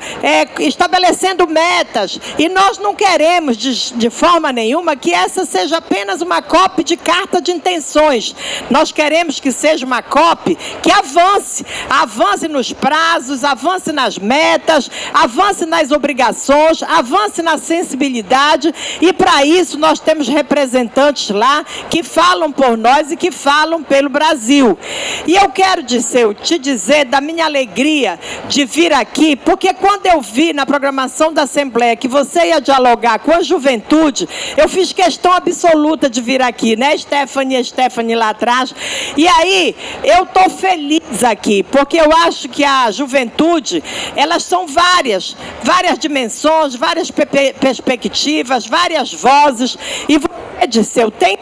estabelecendo metas, e nós não queremos, de forma nenhuma, que essa seja apenas uma COP de carta de intenções. Nós queremos que seja uma COP que avance nos prazos, avance nas metas, avance nas obrigações, avance na sensibilidade, e para isso nós temos representantes lá que falam por nós e que falam pelo Brasil. E eu quero te dizer da minha alegria de vir aqui, porque quando eu vi na programação da Assembleia que você ia dialogar com a juventude, eu fiz questão absoluta de vir aqui, né, Stephanie lá atrás, e aí eu estou feliz aqui, porque eu acho que a juventude, elas são várias dimensões, várias perspectivas, várias vozes, e você, Dirceu, tem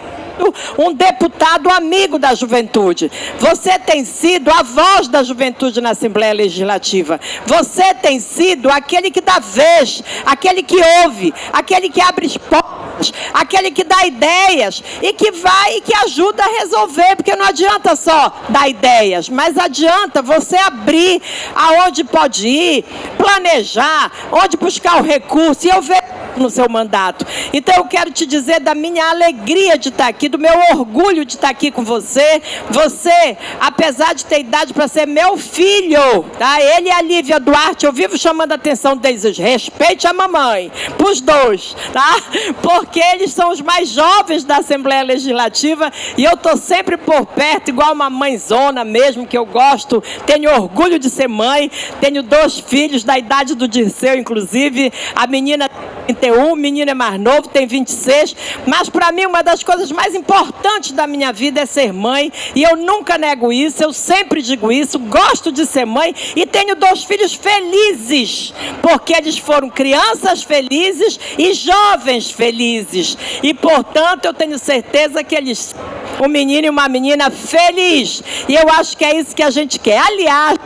um deputado amigo da juventude. Você tem sido a voz da juventude na Assembleia Legislativa. Você tem sido aquele que dá vez, aquele que ouve, aquele que abre portas, aquele que dá ideias e que vai e que ajuda a resolver, porque não adianta só dar ideias, mas adianta você abrir aonde pode ir, planejar, onde buscar o recurso, e eu vejo no seu mandato. Então eu quero te dizer da minha alegria de estar aqui, do meu orgulho de estar aqui com você. Você, apesar de ter idade para ser meu filho, tá? Ele e a Lívia Duarte, eu vivo chamando a atenção deles, respeite a mamãe, pros dois, tá? Porque eles são os mais jovens da Assembleia Legislativa e eu tô sempre por perto, igual uma mãezona mesmo, que eu gosto, tenho orgulho de ser mãe, tenho 2 filhos da idade do Dirceu, inclusive, a menina tem 31, o menino é mais novo, tem 26, mas para mim uma das coisas mais importantes da minha vida é ser mãe, e eu nunca nego isso, eu sempre digo isso, gosto de ser mãe e tenho 2 filhos felizes, porque eles foram crianças felizes e jovens felizes, e portanto eu tenho certeza que eles, um menino e uma menina feliz, e eu acho que é isso que a gente quer. Aliás,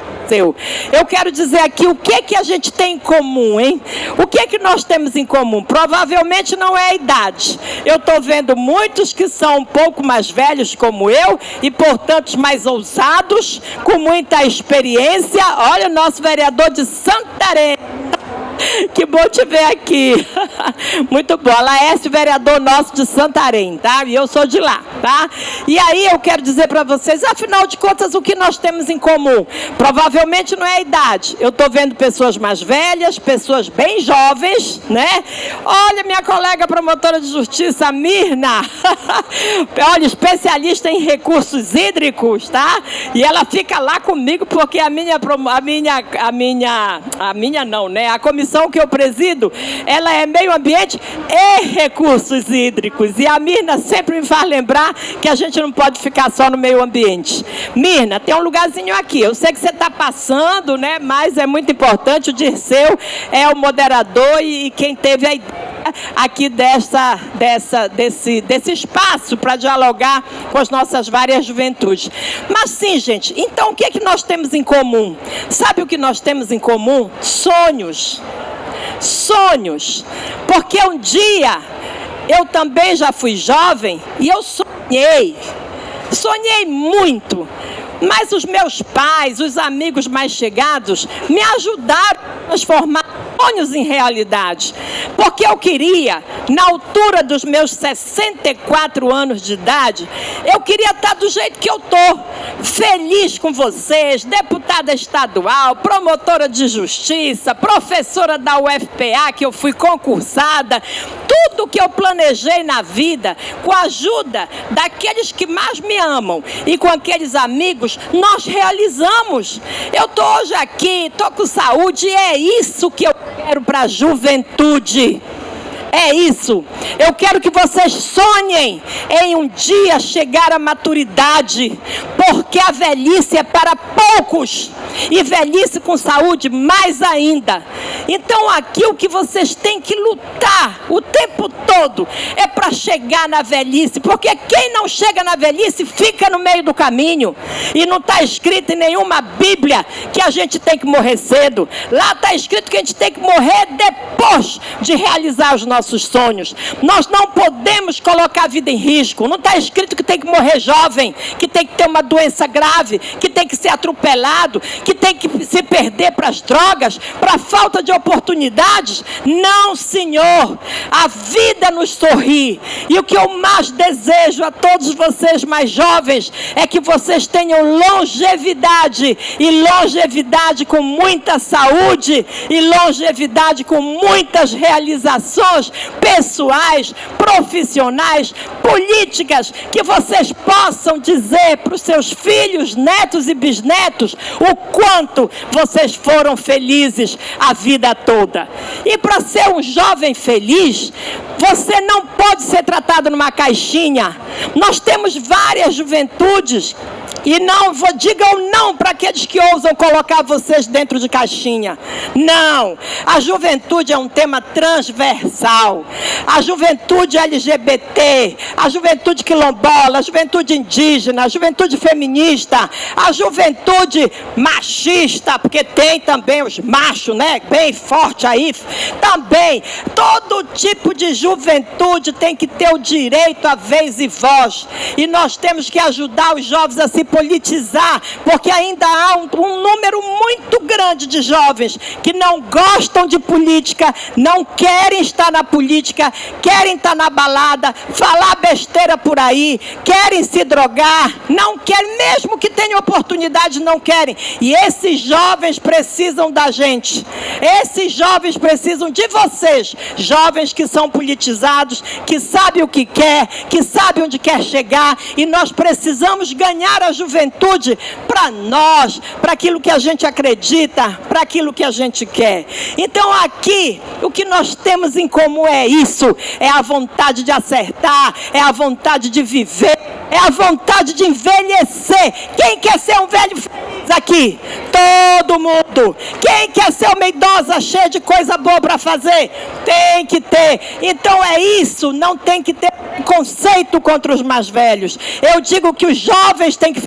eu quero dizer aqui o que a gente tem em comum, hein? O que nós temos em comum? Provavelmente não é a idade. Eu estou vendo muitos que são um pouco mais velhos como eu e, portanto, mais ousados, com muita experiência. Olha o nosso vereador de Santarém. Que bom te ver aqui. Muito bom. Laércio, vereador nosso de Santarém, tá? E eu sou de lá, tá? E aí eu quero dizer para vocês, afinal de contas, o que nós temos em comum? Provavelmente não é a idade. Eu estou vendo pessoas mais velhas, pessoas bem jovens, né? Olha, minha colega promotora de justiça, a Mirna. Olha, especialista em recursos hídricos, tá? E ela fica lá comigo porque a comissão que eu presido, ela é meio ambiente e recursos hídricos. E a Mirna sempre me faz lembrar que a gente não pode ficar só no meio ambiente. Mirna, tem um lugarzinho aqui. Eu sei que você está passando, né? Mas é muito importante. O Dirceu é o moderador e quem teve a ideia aqui desse espaço para dialogar com as nossas várias juventudes. Mas sim, gente, então o que é que nós temos em comum? Sabe o que nós temos em comum? Sonhos. Sonhos. Porque um dia eu também já fui jovem e eu sonhei muito. Mas os meus pais, os amigos mais chegados, me ajudaram a transformar sonhos em realidade. porque eu queria, na altura dos meus 64 anos de idade, eu queria estar do jeito que eu estou, feliz com vocês, deputada estadual, promotora de justiça, professora da UFPA, que eu fui concursada, tudo que eu planejei na vida, com a ajuda daqueles que mais me amam e com aqueles amigos, nós realizamos. Eu estou hoje aqui, estou com saúde e é isso que eu quero para a juventude. É isso. Eu quero que vocês sonhem em um dia chegar à maturidade, porque a velhice é para poucos e velhice com saúde mais ainda. Então aqui o que vocês têm que lutar o tempo todo é para chegar na velhice, porque quem não chega na velhice fica no meio do caminho e não está escrito em nenhuma Bíblia que a gente tem que morrer cedo. Lá está escrito que a gente tem que morrer depois de realizar os nossos sonhos. Nós não podemos colocar a vida em risco. Não está escrito que tem que morrer jovem, que tem que ter uma doença grave, que tem que ser atropelado, que tem que se perder para as drogas, para a falta de oportunidades. Não, Senhor. A vida nos sorri. E o que eu mais desejo a todos vocês mais jovens é que vocês tenham longevidade, e longevidade com muita saúde, e longevidade com muitas realizações pessoais, profissionais, políticas, que vocês possam dizer para os seus filhos, netos e bisnetos o quanto vocês foram felizes a vida toda. E para ser um jovem feliz, você não pode ser tratado numa caixinha. Nós temos várias juventudes e digam não para aqueles que ousam colocar vocês dentro de caixinha. Não, a juventude é um tema transversal. A juventude LGBT, a juventude quilombola, a juventude indígena, a juventude feminista, a juventude machista, porque tem também os machos, né, bem forte aí, também. Todo tipo de juventude tem que ter o direito à vez e voz. E nós temos que ajudar os jovens a se politizar, porque ainda há um número muito grande de jovens que não gostam de política, não querem estar na política, querem estar na balada, falar besteira por aí, querem se drogar, não querem, mesmo que tenham oportunidade, não querem. E esses jovens precisam da gente. Esses jovens precisam de vocês, jovens que são politizados, que sabem o que quer, que sabem onde quer chegar, e nós precisamos ganhar a juventude para nós, para aquilo que a gente acredita, para aquilo que a gente quer. Então aqui, o que nós temos em comum é isso, é a vontade de acertar, é a vontade de viver, é a vontade de envelhecer. Quem quer ser um velho feliz aqui? Todo mundo. Quem quer ser uma idosa cheia de coisa boa para fazer? Tem que ter. Então é isso, não tem que ter preconceito contra os mais velhos. Eu digo que os jovens têm que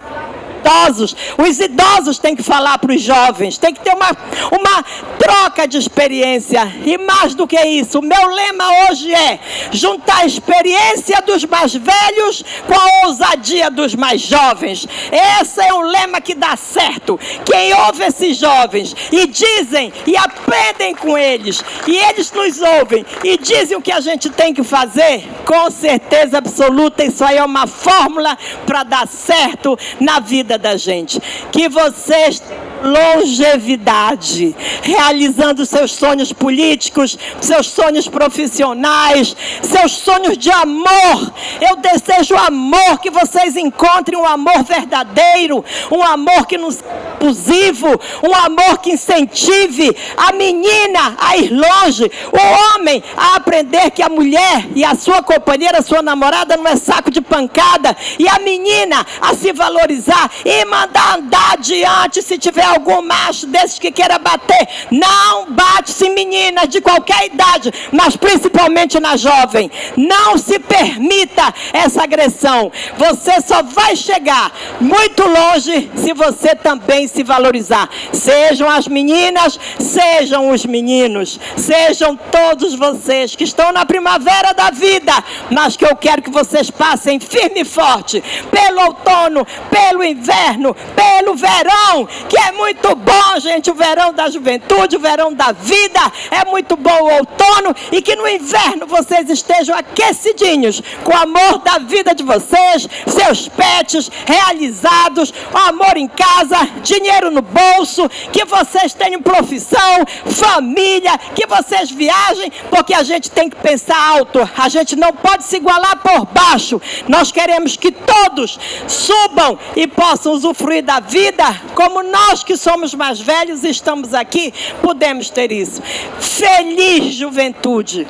idosos, os idosos têm que falar para os jovens, tem que ter uma troca de experiência. E mais do que isso, o meu lema hoje é juntar a experiência dos mais velhos com a ousadia dos mais jovens. Esse é um lema que dá certo. Quem ouve esses jovens e dizem e aprendem com eles, e eles nos ouvem e dizem o que a gente tem que fazer, com certeza absoluta, isso aí é uma fórmula para dar certo na vida da gente. Que vocês longevidade, realizando seus sonhos políticos, seus sonhos profissionais, seus sonhos de amor. Eu desejo amor, que vocês encontrem um amor verdadeiro, um amor que não seja abusivo, um amor que incentive a menina a ir longe, o homem a aprender que a mulher e a sua companheira, a sua namorada não é saco de pancada, e a menina a se valorizar e mandar andar adiante se tiver algum macho desses que queira bater. Não bate-se em meninas de qualquer idade, mas principalmente na jovem. Não se permita essa agressão. Você só vai chegar muito longe se você também se valorizar. Sejam as meninas, sejam os meninos, sejam todos vocês que estão na primavera da vida, mas que eu quero que vocês passem firme e forte pelo outono, pelo inverno, inverno, pelo verão, que é muito bom, gente, o verão da juventude, o verão da vida, é muito bom o outono, e que no inverno vocês estejam aquecidinhos, com o amor da vida de vocês, seus pets realizados, o amor em casa, dinheiro no bolso, que vocês tenham profissão, família, que vocês viajem, porque a gente tem que pensar alto, a gente não pode se igualar por baixo. Nós queremos que todos subam e possam usufruir da vida, como nós que somos mais velhos e estamos aqui, podemos ter isso. Feliz juventude.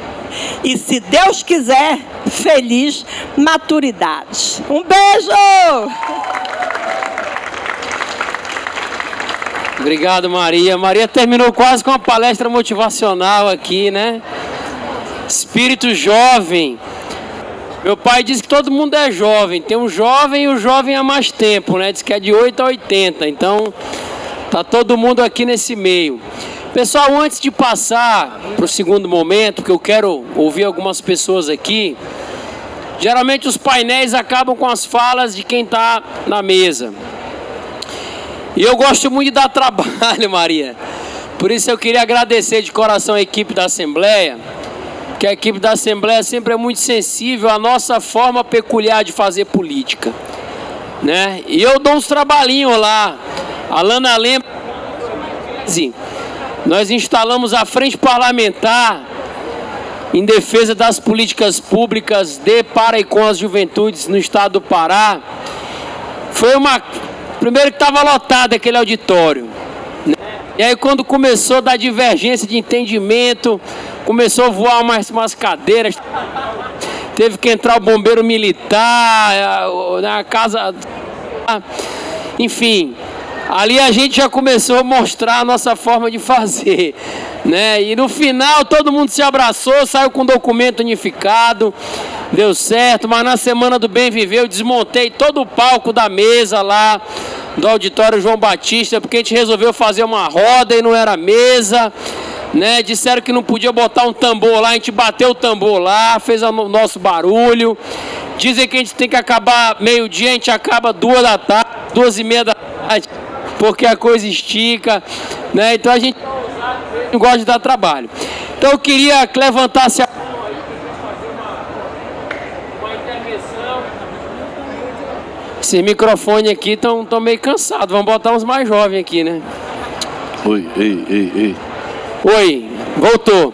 E se Deus quiser, feliz maturidade. Um beijo! Obrigado, Maria. Maria terminou quase com uma palestra motivacional aqui, né? Espírito jovem. Meu pai diz que todo mundo é jovem. Tem um jovem e o jovem há mais tempo, né? Diz que é de 8 a 80. Então, tá todo mundo aqui nesse meio. Pessoal, antes de passar para o segundo momento, porque eu quero ouvir algumas pessoas aqui, geralmente os painéis acabam com as falas de quem está na mesa. E eu gosto muito de dar trabalho, Maria. Por isso eu queria agradecer de coração a equipe da Assembleia, que a equipe da Assembleia sempre é muito sensível à nossa forma peculiar de fazer política, né? E eu dou uns trabalhinhos lá. A Lana lembra, nós instalamos a Frente Parlamentar em defesa das políticas públicas de, para e com as juventudes no estado do Pará. Foi primeiro que estava lotado aquele auditório, né? E aí quando começou a dar divergência de entendimento, começou a voar umas cadeiras, teve que entrar o bombeiro militar, na casa, enfim, ali a gente já começou a mostrar a nossa forma de fazer, né? E no final todo mundo se abraçou, saiu com o documento unificado, deu certo. Mas na Semana do Bem Viver eu desmontei todo o palco da mesa lá do auditório João Batista, porque a gente resolveu fazer uma roda e não era mesa, né? Disseram que não podia botar um tambor lá, a gente bateu o tambor lá, fez o nosso barulho. Dizem que a gente tem que acabar meio-dia, a gente acaba 2h30 da tarde, porque a coisa estica, né? Então a gente não gosta de dar trabalho. Então eu queria que levantasse a Esses microfones aqui estão meio cansados. Vamos botar uns mais jovens aqui, né? Oi, ei. Oi, voltou.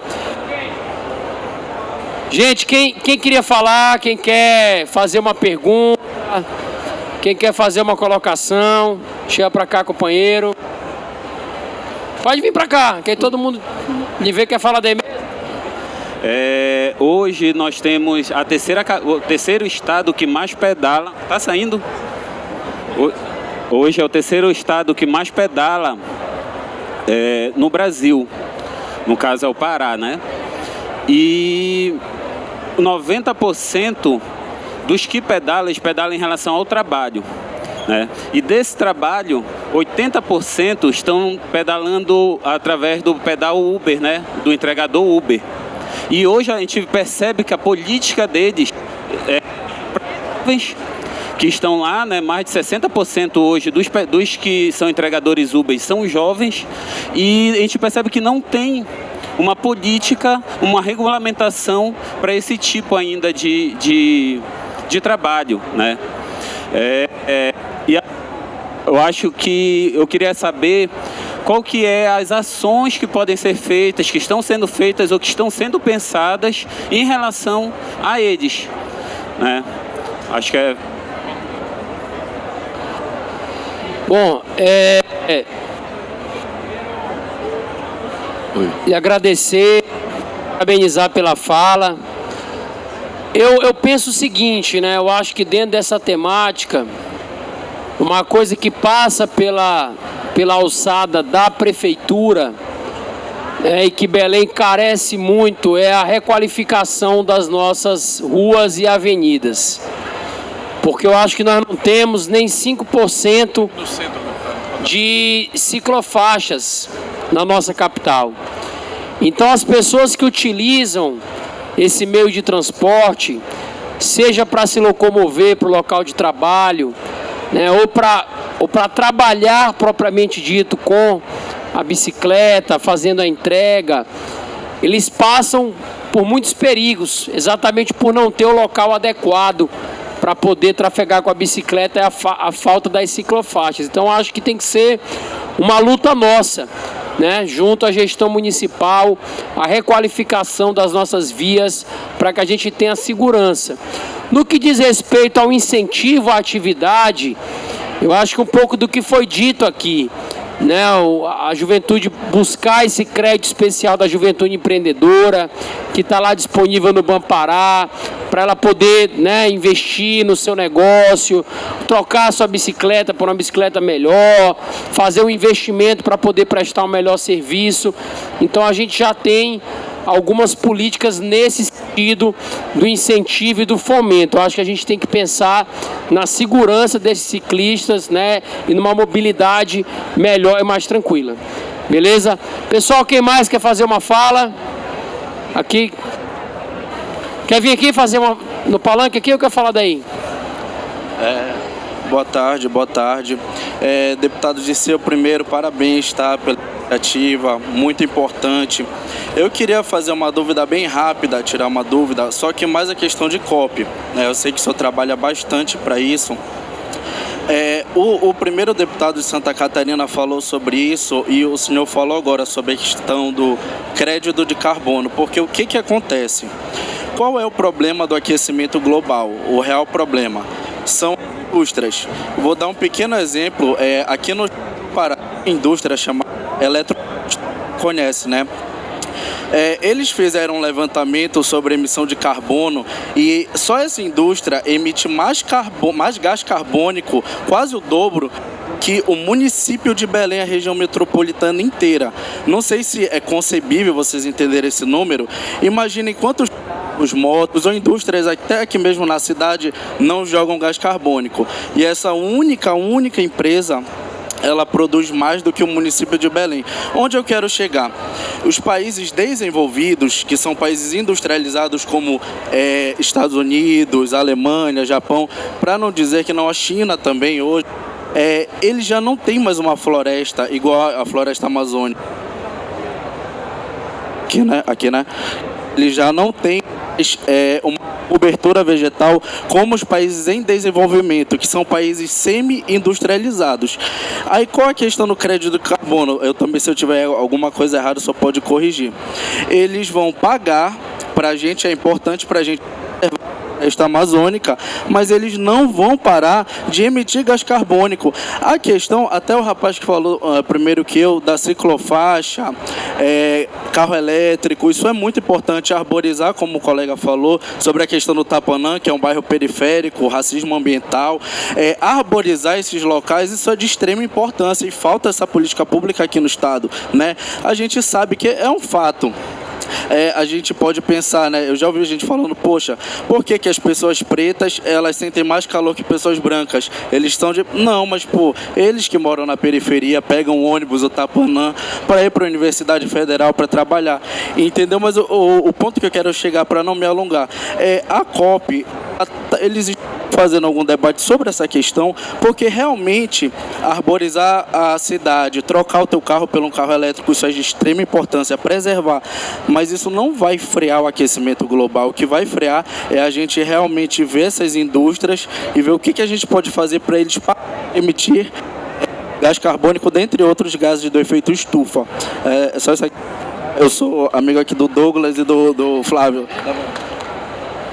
Gente, quem queria falar, quem quer fazer uma pergunta, quem quer fazer uma colocação, chega pra cá, companheiro. Pode vir pra cá, que aí todo mundo de ver quer falar daí mesmo. Hoje nós temos o terceiro estado que mais pedala. Tá saindo? Hoje é o terceiro estado que mais pedala no Brasil. No caso é o Pará, né? E 90% dos que pedalam, eles pedalam em relação ao trabalho, né? E desse trabalho, 80% estão pedalando através do pedal Uber, né? Do entregador Uber. E hoje a gente percebe que a política deles que estão lá, né, mais de 60% hoje dos que são entregadores Uber são jovens, e a gente percebe que não tem uma política, uma regulamentação para esse tipo ainda de trabalho, né? E eu acho que eu queria saber qual que é as ações que podem ser feitas, que estão sendo feitas ou que estão sendo pensadas em relação a eles, né? Acho que é... Bom, e agradecer, parabenizar pela fala. Eu penso o seguinte, né? Eu acho que dentro dessa temática, uma coisa que passa pela alçada da prefeitura, e que Belém carece muito, é a requalificação das nossas ruas e avenidas. Porque eu acho que nós não temos nem 5% de ciclofaixas na nossa capital. Então as pessoas que utilizam esse meio de transporte, seja para se locomover para o local de trabalho, né, ou para ou para trabalhar propriamente dito com a bicicleta, fazendo a entrega, eles passam por muitos perigos, exatamente por não ter o local adequado para poder trafegar com a bicicleta e a falta das ciclofaixas. Então, acho que tem que ser uma luta nossa, né, junto à gestão municipal, a requalificação das nossas vias para que a gente tenha segurança. No que diz respeito ao incentivo à atividade, eu acho que um pouco do que foi dito aqui, né, a juventude buscar esse crédito especial da juventude empreendedora, que está lá disponível no Bampará, para ela poder, né, investir no seu negócio, trocar a sua bicicleta por uma bicicleta melhor, fazer um investimento para poder prestar um melhor serviço. Então a gente já tem algumas políticas nesse sentido do incentivo e do fomento. Eu acho que a gente tem que pensar na segurança desses ciclistas, né, e numa mobilidade melhor e mais tranquila. Beleza? Pessoal, quem mais quer fazer uma fala? Aqui. Quer vir aqui fazer uma no palanque aqui ou quer falar daí? Boa tarde, boa tarde. Deputado Dirceu, primeiro, parabéns, tá, pela iniciativa, muito importante. Eu queria fazer uma dúvida bem rápida, tirar uma dúvida, só que mais a questão de COP, né? Eu sei que o senhor trabalha bastante para isso. O primeiro deputado de Santa Catarina falou sobre isso e o senhor falou agora sobre a questão do crédito de carbono, porque o que acontece? Qual é o problema do aquecimento global? O real problema são indústrias. Vou dar um pequeno exemplo. Aqui no Pará, a indústria chamada conhece, né? Eles fizeram um levantamento sobre emissão de carbono e só essa indústria emite mais gás carbônico, quase o dobro, que o município de Belém, a região metropolitana inteira. Não sei se é concebível vocês entenderem esse número. Imaginem quantos os motos ou indústrias até aqui mesmo na cidade não jogam gás carbônico. E essa única empresa, ela produz mais do que o município de Belém. Onde eu quero chegar? Os países desenvolvidos, que são países industrializados como Estados Unidos, Alemanha, Japão, para não dizer que não a China também hoje, eles já não têm mais uma floresta igual a floresta amazônica. Aqui, né? Eles já não têm uma cobertura vegetal como os países em desenvolvimento, que são países semi-industrializados. Aí qual a questão do crédito de carbono? Eu também, se eu tiver alguma coisa errada, só pode corrigir. Eles vão pagar para a gente, é importante para a gente esta amazônica, mas eles não vão parar de emitir gás carbônico. A questão, até o rapaz que falou primeiro que eu, da ciclofaixa, carro elétrico, isso é muito importante, arborizar, como o colega falou, sobre a questão do Tapanã, que é um bairro periférico, racismo ambiental, arborizar esses locais, isso é de extrema importância e falta essa política pública aqui no estado, né? A gente sabe que é um fato. A gente pode pensar, né? Eu já ouvi gente falando, poxa, por que as pessoas pretas, elas sentem mais calor que pessoas brancas? Eles estão de... Não, mas, pô, eles que moram na periferia, pegam o ônibus, o Tapanã, para ir para a Universidade Federal para trabalhar. Entendeu? Mas o ponto que eu quero chegar, para não me alongar, a COP, eles estão fazendo algum debate sobre essa questão, porque realmente arborizar a cidade, trocar o teu carro por um carro elétrico, isso é de extrema importância, preservar, mas isso não vai frear o aquecimento global. O que vai frear é a gente realmente ver essas indústrias e ver o que a gente pode fazer para eles emitir gás carbônico, dentre outros gases do efeito estufa. É só isso aqui. Eu sou amigo aqui do Douglas e do Flávio.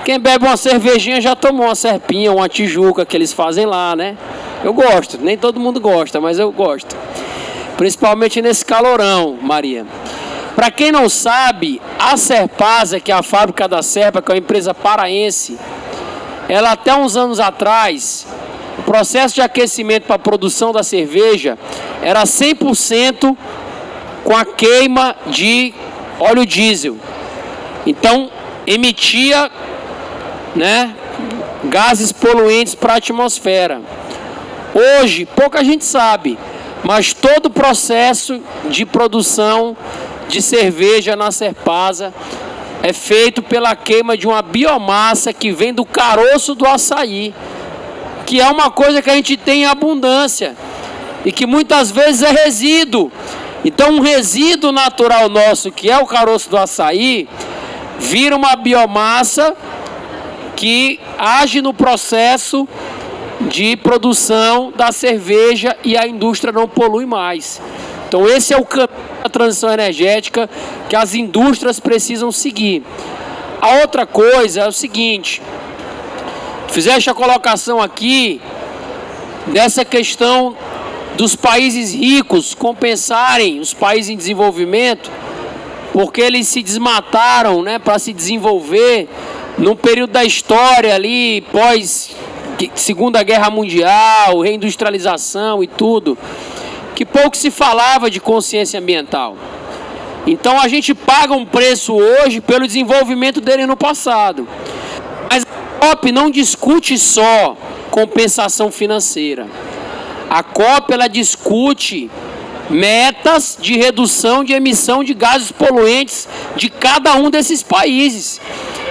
Quem bebe uma cervejinha já tomou uma serpinha, uma tijuca que eles fazem lá, né? Eu gosto, nem todo mundo gosta, mas eu gosto. Principalmente nesse calorão, Maria. Para quem não sabe, a Serpasa, que é a fábrica da Serpa, que é uma empresa paraense, ela até uns anos atrás, o processo de aquecimento para a produção da cerveja era 100% com a queima de óleo diesel. Então, emitia, né, gases poluentes para a atmosfera. Hoje, pouca gente sabe, mas todo o processo de produção de cerveja na Serpasa é feito pela queima de uma biomassa que vem do caroço do açaí, que é uma coisa que a gente tem em abundância. e que muitas vezes é resíduo. Então um resíduo natural nosso, que é o caroço do açaí, vira uma biomassa que age no processo de produção da cerveja e a indústria não polui mais. Então esse é o caminho da transição energética que as indústrias precisam seguir. A outra coisa é o seguinte, fizeste a colocação aqui dessa questão dos países ricos compensarem os países em desenvolvimento, porque eles se desmataram, né, para se desenvolver num período da história ali, pós Segunda Guerra Mundial, reindustrialização e tudo, que pouco se falava de consciência ambiental. Então a gente paga um preço hoje pelo desenvolvimento dele no passado. Mas a COP não discute só compensação financeira. A COP ela discute metas de redução de emissão de gases poluentes de cada um desses países.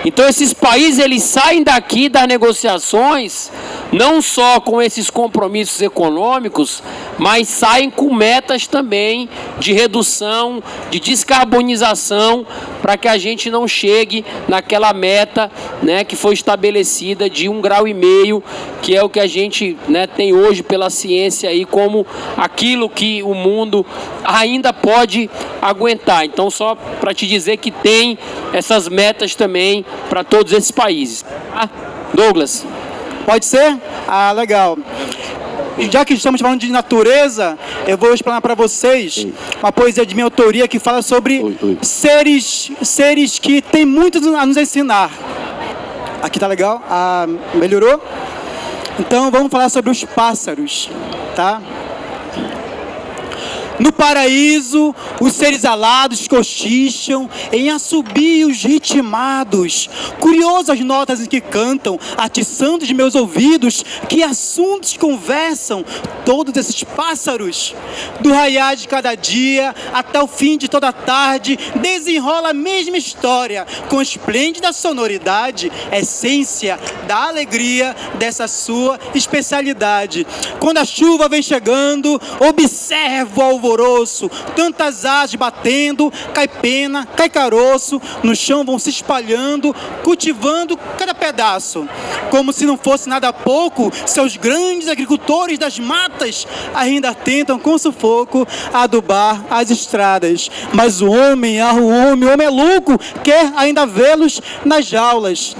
Então esses países eles saem daqui das negociações não só com esses compromissos econômicos, mas saem com metas também de redução, de descarbonização, para que a gente não chegue naquela meta, né, que foi estabelecida de 1,5 grau, que é o que a gente, né, tem hoje pela ciência aí como aquilo que o mundo ainda pode aguentar. Então só para te dizer que tem essas metas também para todos esses países. Douglas. Pode ser? Ah, legal. Já que estamos falando de natureza, eu vou explanar para vocês uma poesia de minha autoria que fala sobre seres que têm muito a nos ensinar. Aqui tá legal? Ah, melhorou? Então vamos falar sobre os pássaros, tá? No paraíso, os seres alados cochicham em assobios ritmados. Curiosas notas em que cantam, atiçando de meus ouvidos, que assuntos conversam todos esses pássaros. Do raiar de cada dia até o fim de toda tarde, desenrola a mesma história, com esplêndida sonoridade, essência da alegria dessa sua especialidade. Quando a chuva vem chegando, observo ao alvoroço, tantas asas batendo, cai pena, cai caroço, no chão vão se espalhando, cultivando cada pedaço. Como se não fosse nada pouco, seus grandes agricultores das matas ainda tentam com sufoco adubar as estradas. Mas o homem é louco, quer ainda vê-los nas jaulas.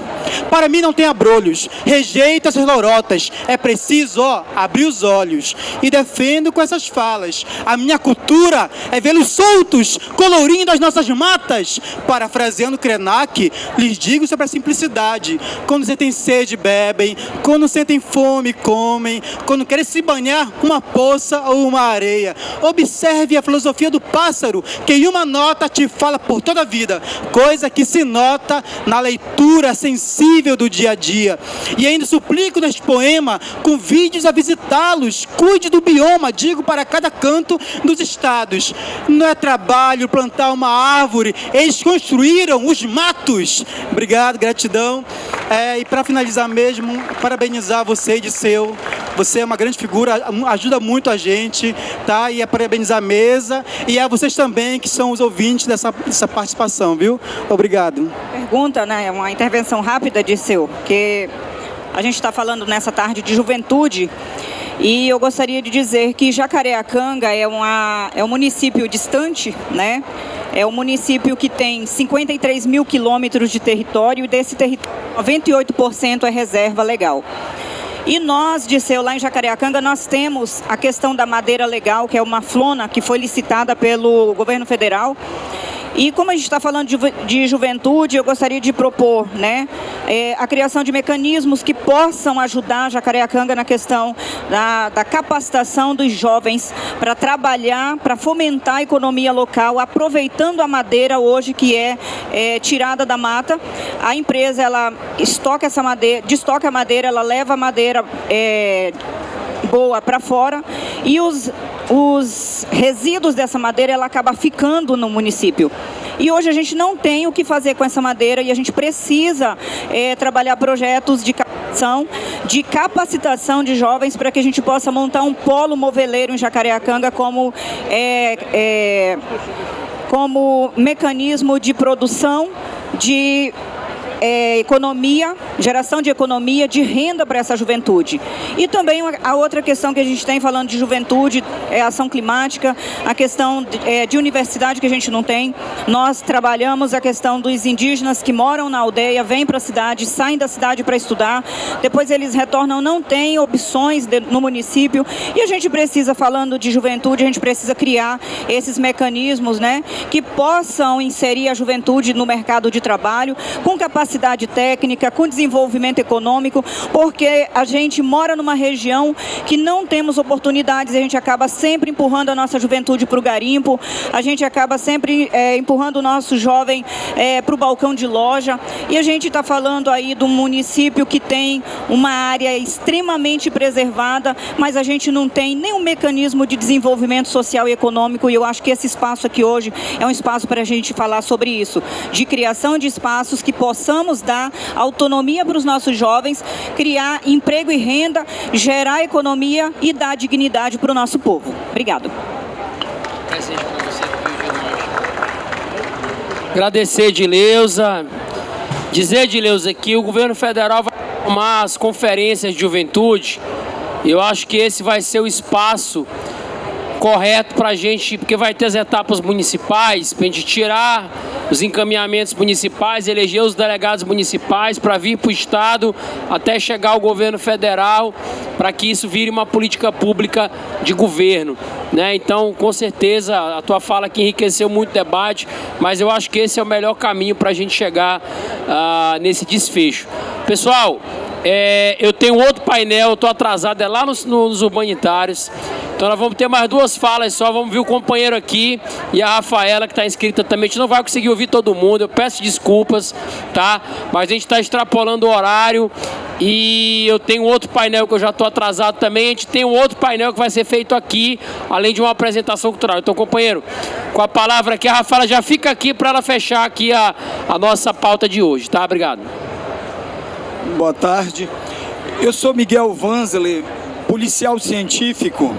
Para mim não tem abrolhos, rejeito essas lorotas, é preciso, abrir os olhos. E defendo com essas falas, a minha cultura é vê-los soltos, colorindo as nossas matas. Parafraseando Krenak, lhes digo sobre a simplicidade. Quando sentem sede, bebem, quando sentem fome, comem, quando querem se banhar, uma poça ou uma areia. Observe a filosofia do pássaro, que em uma nota te fala por toda a vida, coisa que se nota na leitura sensível do dia a dia. E ainda suplico neste poema, convide-os a visitá-los, cuide do bioma, digo para cada canto dos estados. Não é trabalho plantar uma árvore, eles construíram os matos. Obrigado, gratidão. E para finalizar mesmo, parabenizar você, Disseu. Você é uma grande figura, ajuda muito a gente, tá? E parabenizar a mesa e a vocês também, que são os ouvintes dessa participação, viu? Obrigado. Pergunta, né? Uma intervenção rápida, Disseu, que a gente está falando nessa tarde de juventude. E eu gostaria de dizer que Jacareacanga é um município distante, né? É um município que tem 53 mil quilômetros de território e desse território 98% é reserva legal. E nós, Disseu, lá em Jacareacanga, nós temos a questão da madeira legal, que é uma flona que foi licitada pelo governo federal. E como a gente está falando de juventude, eu gostaria de propor, né, a criação de mecanismos que possam ajudar Jacareacanga na questão da capacitação dos jovens para trabalhar, para fomentar a economia local, aproveitando a madeira hoje que é tirada da mata. A empresa, ela destoca a madeira, ela leva a madeira boa para fora e os resíduos dessa madeira ela acaba ficando no município. E hoje a gente não tem o que fazer com essa madeira e a gente precisa trabalhar projetos de capacitação formação, de capacitação de jovens para que a gente possa montar um polo moveleiro em Jacareacanga como mecanismo de produção, de economia, geração de economia, de renda para essa juventude. E também a outra questão que a gente tem falando de juventude é a ação climática, a questão de universidade que a gente não tem. Nós trabalhamos a questão dos indígenas que moram na aldeia, vêm para a cidade, saem da cidade para estudar, depois eles retornam, não têm opções no município, e a gente precisa, falando de juventude, a gente precisa criar esses mecanismos, né, que possam inserir a juventude no mercado de trabalho, com capacidade técnica, com desenvolvimento econômico, porque a gente mora numa região que não temos oportunidades, a gente acaba sempre empurrando a nossa juventude para o garimpo, a gente acaba sempre empurrando o nosso jovem para o balcão de loja, e a gente está falando aí de um município que tem uma área extremamente preservada, mas a gente não tem nenhum mecanismo de desenvolvimento social e econômico, e eu acho que esse espaço aqui hoje é um espaço para a gente falar sobre isso, de criação de espaços que possamos dar autonomia para os nossos jovens, criar emprego e renda, gerar economia e dar dignidade para o nosso povo. Obrigado. Agradecer, Edileuza. Dizer, Edileuza, que o governo federal vai tomar as conferências de juventude. Eu acho que esse vai ser o espaço correto para a gente, porque vai ter as etapas municipais, para a gente tirar os encaminhamentos municipais, eleger os delegados municipais para vir para o Estado, até chegar ao governo federal, para que isso vire uma política pública de governo, né? Então, com certeza, a tua fala aqui enriqueceu muito o debate, mas eu acho que esse é o melhor caminho para a gente chegar nesse desfecho. Pessoal, eu tenho outro painel, eu estou atrasado, é lá nos humanitários. Então nós vamos ter mais duas falas só, vamos ver o companheiro aqui e a Rafaela que está inscrita também. A gente não vai conseguir ouvir todo mundo, eu peço desculpas, tá? Mas a gente está extrapolando o horário e eu tenho outro painel que eu já estou atrasado também. A gente tem um outro painel que vai ser feito aqui, além de uma apresentação cultural. Então, companheiro, com a palavra aqui, a Rafaela já fica aqui para ela fechar aqui a nossa pauta de hoje, tá? Obrigado. Boa tarde. Eu sou Miguel Vanzele, policial científico,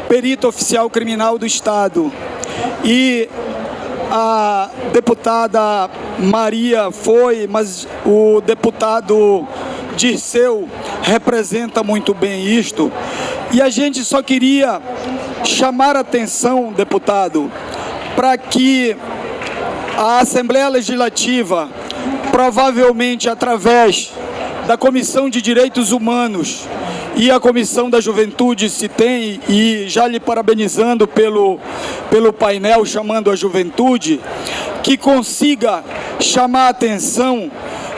perito oficial criminal do Estado. E a deputada Maria foi, mas o deputado Dirceu representa muito bem isto. E a gente só queria chamar a atenção, deputado, para que a Assembleia Legislativa, provavelmente através da Comissão de Direitos Humanos e a Comissão da Juventude, se tem, e já lhe parabenizando pelo painel chamando a juventude, que consiga chamar a atenção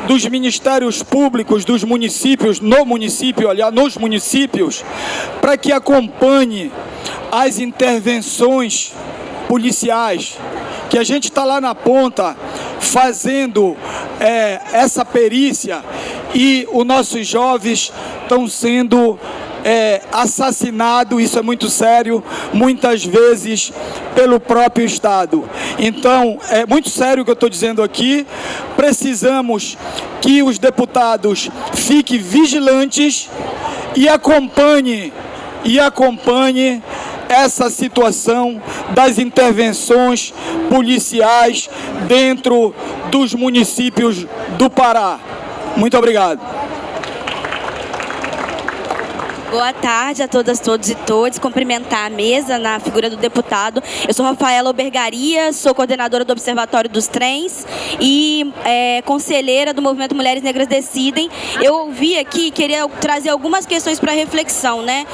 dos ministérios públicos dos municípios, nos municípios, para que acompanhe as intervenções policiais, que a gente está lá na ponta fazendo essa perícia e os nossos jovens estão sendo assassinados, isso é muito sério, muitas vezes pelo próprio Estado. Então, é muito sério o que eu estou dizendo aqui. Precisamos que os deputados fiquem vigilantes e acompanhem essa situação das intervenções policiais dentro dos municípios do Pará. Muito obrigado. Boa tarde a todas, todos e todes. Cumprimentar a mesa na figura do deputado. Eu sou Rafaela Obergaria, sou coordenadora do Observatório dos Trens e conselheira do Movimento Mulheres Negras Decidem. Eu ouvi aqui, queria trazer algumas questões para reflexão, né?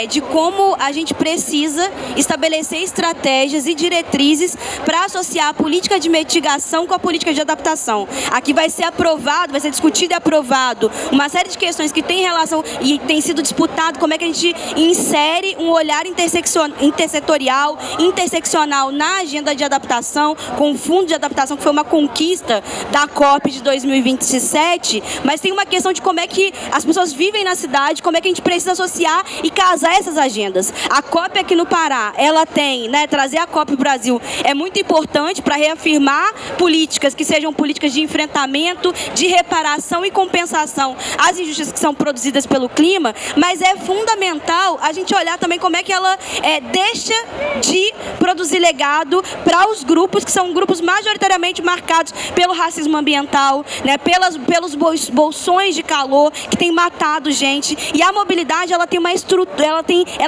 De como a gente precisa estabelecer estratégias e diretrizes para associar a política de mitigação com a política de adaptação. Aqui vai ser aprovado, vai ser discutido e aprovado uma série de questões que têm relação e têm sido disputadas deputado, como é que a gente insere um olhar intersectorial, interseccional na agenda de adaptação, com o fundo de adaptação, que foi uma conquista da COP de 2027, mas tem uma questão de como é que as pessoas vivem na cidade, como é que a gente precisa associar e casar essas agendas. A COP aqui no Pará, ela tem, né, trazer a COP para o Brasil é muito importante para reafirmar políticas que sejam políticas de enfrentamento, de reparação e compensação às injustiças que são produzidas pelo clima, mas é fundamental a gente olhar também como é que ela deixa de produzir legado para os grupos que são grupos majoritariamente marcados pelo racismo ambiental, né, pelos bolsões de calor que tem matado gente, e a mobilidade ela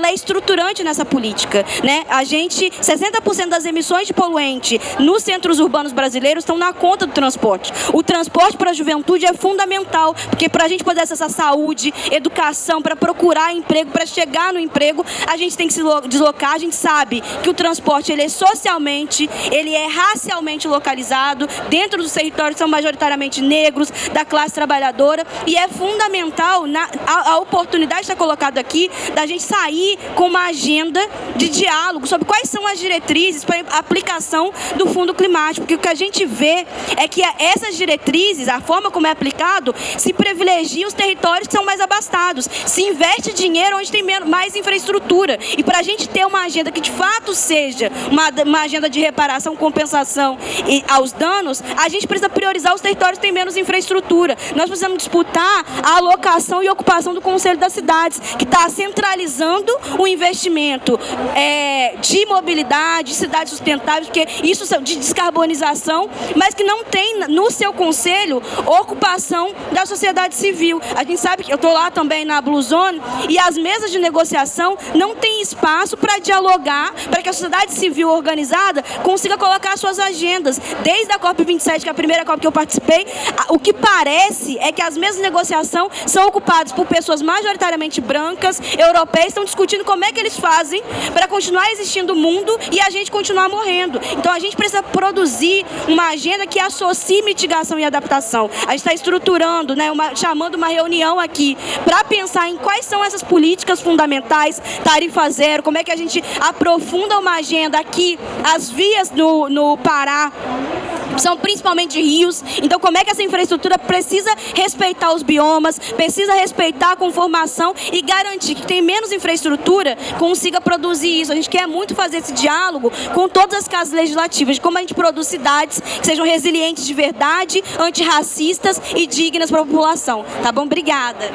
é estruturante nessa política, né? A gente 60% das emissões de poluente nos centros urbanos brasileiros estão na conta do transporte. O transporte para a juventude é fundamental, porque para a gente poder acessar saúde, educação, para procurar emprego, para chegar no emprego, a gente tem que se deslocar. A gente sabe que o transporte ele é socialmente, ele é racialmente localizado dentro dos territórios que são majoritariamente negros, da classe trabalhadora, e é fundamental a oportunidade está colocada aqui da gente sair com uma agenda de diálogo sobre quais são as diretrizes para a aplicação do fundo climático, porque o que a gente vê é que essas diretrizes, a forma como é aplicado, se privilegia os territórios que são mais abastados, se investe dinheiro onde tem mais infraestrutura, e para a gente ter uma agenda que de fato seja uma agenda de reparação, compensação aos danos, a gente precisa priorizar os territórios que têm menos infraestrutura. Nós precisamos disputar a alocação e ocupação do Conselho das Cidades, que está centralizando o investimento de mobilidade, de cidades sustentáveis, porque isso de descarbonização, mas que não tem no seu conselho ocupação da sociedade civil. A gente sabe que eu estou lá também na Blue Zone e as mesas de negociação não têm espaço para dialogar, para que a sociedade civil organizada consiga colocar suas agendas. Desde a COP27, que é a primeira COP que eu participei, o que parece é que as mesas de negociação são ocupadas por pessoas majoritariamente brancas, europeias, estão discutindo como é que eles fazem para continuar existindo o mundo e a gente continuar morrendo. Então a gente precisa produzir uma agenda que associe mitigação e adaptação. A gente está estruturando, né, chamando uma reunião aqui para pensar em quais são essas políticas fundamentais, tarifa zero, como é que a gente aprofunda uma agenda aqui, as vias no Pará são principalmente rios, então como é que essa infraestrutura precisa respeitar os biomas, precisa respeitar a conformação e garantir que tem menos infraestrutura consiga produzir isso. A gente quer muito fazer esse diálogo com todas as casas legislativas, de como a gente produz cidades que sejam resilientes de verdade, antirracistas e dignas para a população. Tá bom? Obrigada.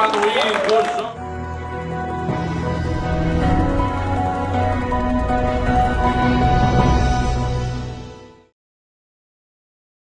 Emanuí dos